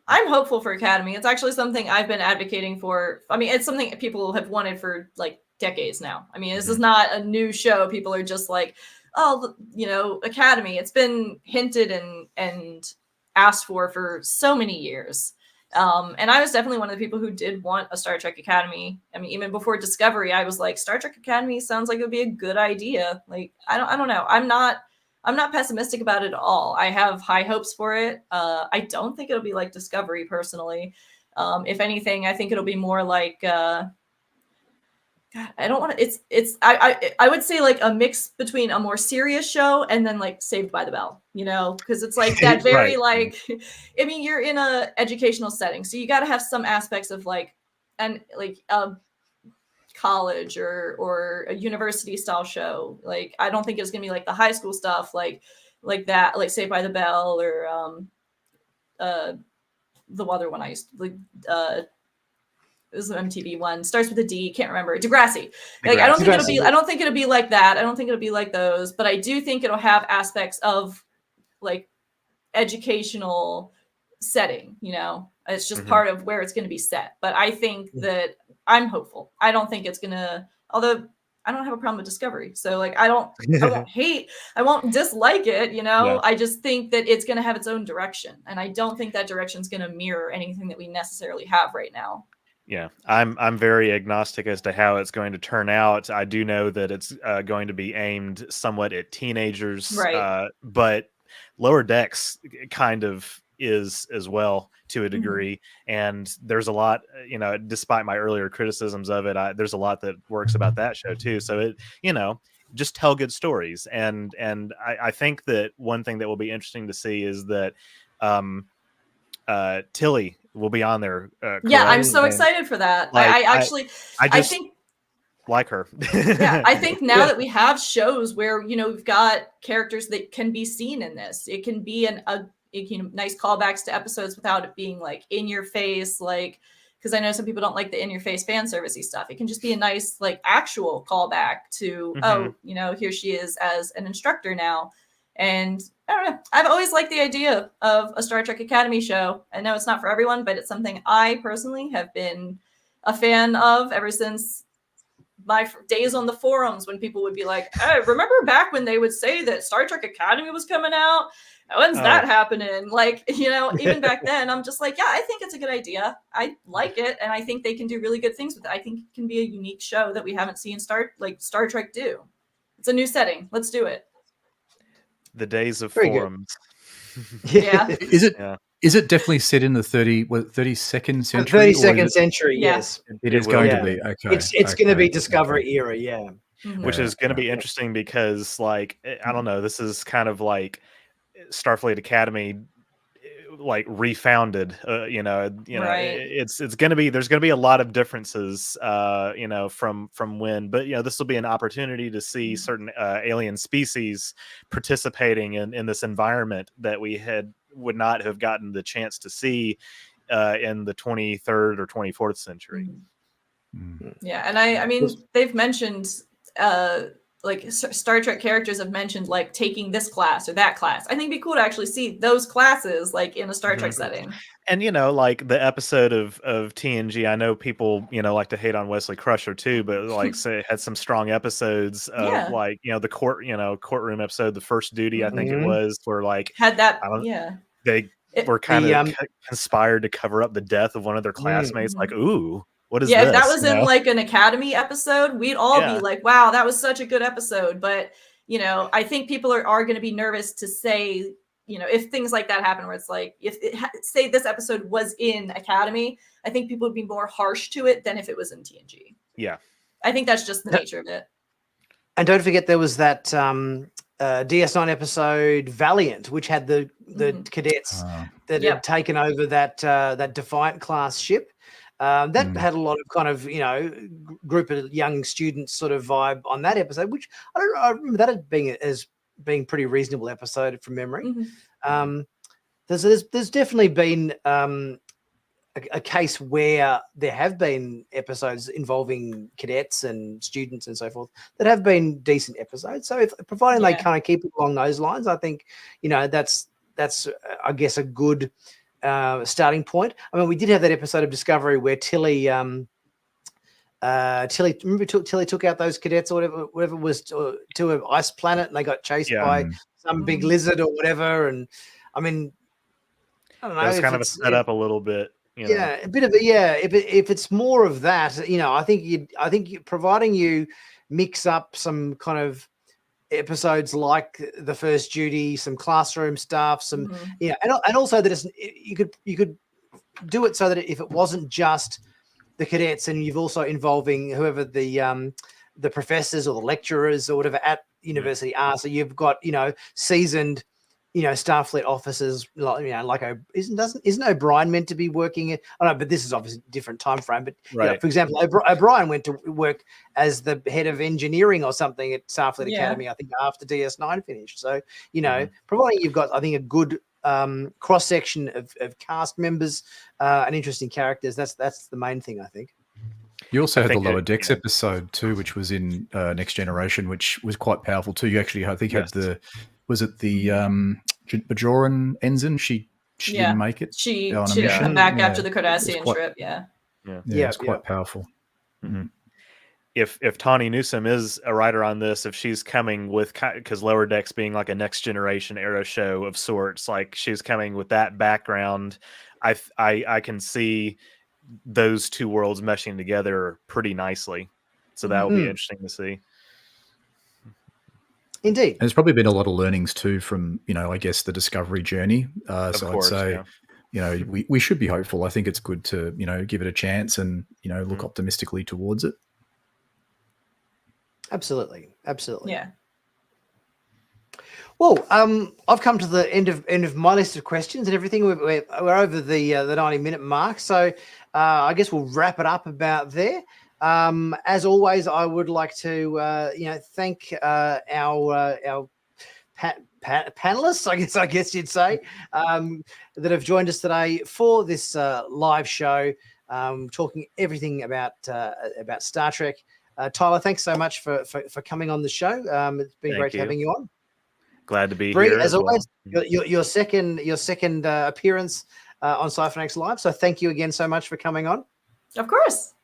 I'm hopeful for Academy. It's actually something I've been advocating for. I mean, it's something people have wanted for like decades now. I mean, this is not a new show. People are just like, oh, you know, Academy. It's been hinted and asked for so many years. And I was definitely one of the people who did want a Star Trek Academy. I mean, even before Discovery, I was like, Star Trek Academy sounds like it would be a good idea. Like, I don't know. I'm not pessimistic about it at all. I have high hopes for it. I don't think it'll be like Discovery personally. If anything, I think it'll be more like, God, I don't want to, I would say like a mix between a more serious show and then like Saved by the Bell, you know, because it's like that very like, I mean, you're in a educational setting, so you got to have some aspects of like, and like college or a university style show. Like, I don't think it's gonna be like the high school stuff like that, like Saved by the Bell or the other one I used to like it was an MTV one, starts with a D, can't remember. Degrassi. Like, I don't think it'll be like that. I don't think it'll be like those, but I do think it'll have aspects of like educational setting, you know. It's just part of where it's going to be set. But I think that I'm hopeful. I don't think it's going to, although I don't have a problem with Discovery. So like, I won't dislike it, you know. Yeah. I just think that it's going to have its own direction. And I don't think that direction is going to mirror anything that we necessarily have right now. Yeah, I'm very agnostic as to how it's going to turn out. I do know that it's going to be aimed somewhat at teenagers, right? But Lower Decks kind of is as well to a degree. And there's a lot, you know, despite my earlier criticisms of it, there's a lot that works about that show too. So it, you know, just tell good stories. And I think that one thing that will be interesting to see is that Tilly will be on there. Yeah, I'm so excited for that. Like, I think like her. Yeah, I think now that we have shows where, you know, we've got characters that can be seen in this, it can be nice callbacks to episodes without it being like in your face, like, because I know some people don't like the in your face fan servicey stuff. It can just be a nice like actual callback to oh, you know, here she is as an instructor now. And I don't know. I've always liked the idea of a Star Trek Academy show. I know it's not for everyone, but it's something I personally have been a fan of ever since my days on the forums when people would be like, hey, remember back when they would say that Star Trek Academy was coming out? When's that happening? Like, you know, even back then, I'm just like, yeah, I think it's a good idea. I like it. And I think they can do really good things with it. I think it can be a unique show that we haven't seen Star Trek do. It's a new setting. Let's do it. The days of forums. Yeah. Is it definitely set in the 32nd century? 32nd century, yes. It is going to be. Okay. It's going to be Discovery era, yeah. Which is going to be interesting because, like, I don't know, this is kind of like Starfleet Academy, like refounded. You know, right. It's going to be, there's going to be a lot of differences, you know, from when, but you know, this will be an opportunity to see certain alien species participating in this environment that we would not have gotten the chance to see in the 23rd or 24th century. Yeah, and I mean, they've mentioned like Star Trek characters have mentioned like taking this class or that class. I think it'd be cool to actually see those classes like in a Star Trek setting. And you know, like the episode of TNG, I know people, you know, like to hate on Wesley Crusher too, but like say it had some strong episodes of like, you know, the courtroom episode, The First Duty, I think it was, where like had that they were kind of conspired to cover up the death of one of their classmates. Like, ooh, what is this? If that was in like an Academy episode, we'd all be like, wow, that was such a good episode. But, you know, I think people are going to be nervous to say, you know, if things like that happen where it's like, say this episode was in Academy, I think people would be more harsh to it than if it was in TNG. Yeah. I think that's just the nature of it. And don't forget there was that DS9 episode Valiant, which had the cadets that had taken over that Defiant class ship. That had a lot of kind of, you know, group of young students sort of vibe on that episode, which I remember that as being pretty reasonable episode from memory. There's definitely been a case where there have been episodes involving cadets and students and so forth that have been decent episodes. So providing they kind of keep it along those lines, I think, you know, that's I guess a good starting point. I mean, we did have that episode of Discovery where Tilly, remember Tilly took out those cadets or whatever it was to an ice planet, and they got chased by some big lizard or whatever. And I mean, I don't know. That was kind of a setup a little bit. Yeah, a bit of a If it's more of that, I think providing you mix up some kind of episodes like the First Duty, some classroom stuff, some and also that you could do it so that if it wasn't just the cadets, and you've also involving whoever the professors or the lecturers or whatever at university are. So you've got seasoned Starfleet officers, like isn't O'Brien meant to be working? I don't know, but this is obviously a different time frame. But for example, O'Brien went to work as the head of engineering or something at Starfleet Academy, I think, after DS9 finished. So providing you've got, I think, a good cross section of cast members and interesting characters, that's the main thing, I think. You also had the Lower Decks episode too, which was in Next Generation, which was quite powerful too. You actually, I think, had the Bajoran ensign? She didn't make it. She didn't come back after the Cardassian trip. It's quite powerful. Mm-hmm. If Tawny Newsome is a writer on this, if she's coming with, because Lower Decks being like a Next Generation era show of sorts, like she's coming with that background, I can see those two worlds meshing together pretty nicely. So that will be interesting to see. Indeed. And there's probably been a lot of learnings too from, I guess the Discovery journey. So I'd say, we should be hopeful. I think it's good to, give it a chance and, look optimistically towards it. Absolutely. Yeah. Well, I've come to the end of my list of questions and everything. We're over the 90-minute mark, so I guess we'll wrap it up about there. As always, I would like to thank our panelists, I guess you'd say, that have joined us today for this live show, talking everything about Star Trek. Tyler, thanks so much for coming on the show. It's been great having you on. Glad to be Brie, here. As always, your second appearance on Sci-Fanatics Live. So thank you again so much for coming on. Of course.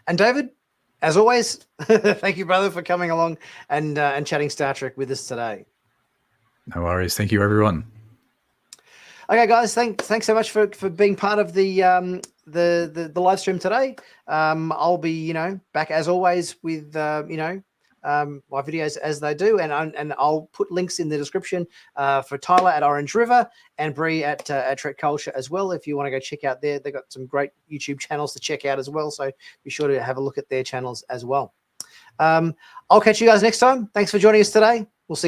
And David, as always, thank you, brother, for coming along and chatting Star Trek with us today. No worries. Thank you, everyone. Okay, guys, thanks so much for being part of the live stream today. I'll be back as always with my videos as they do, and I'll put links in the description for Tyler at Orange River and Brie at Trek Culture as well. If you want to go check out they've got some great YouTube channels to check out as well. So be sure to have a look at their channels as well. I'll catch you guys next time. Thanks for joining us today. We'll see you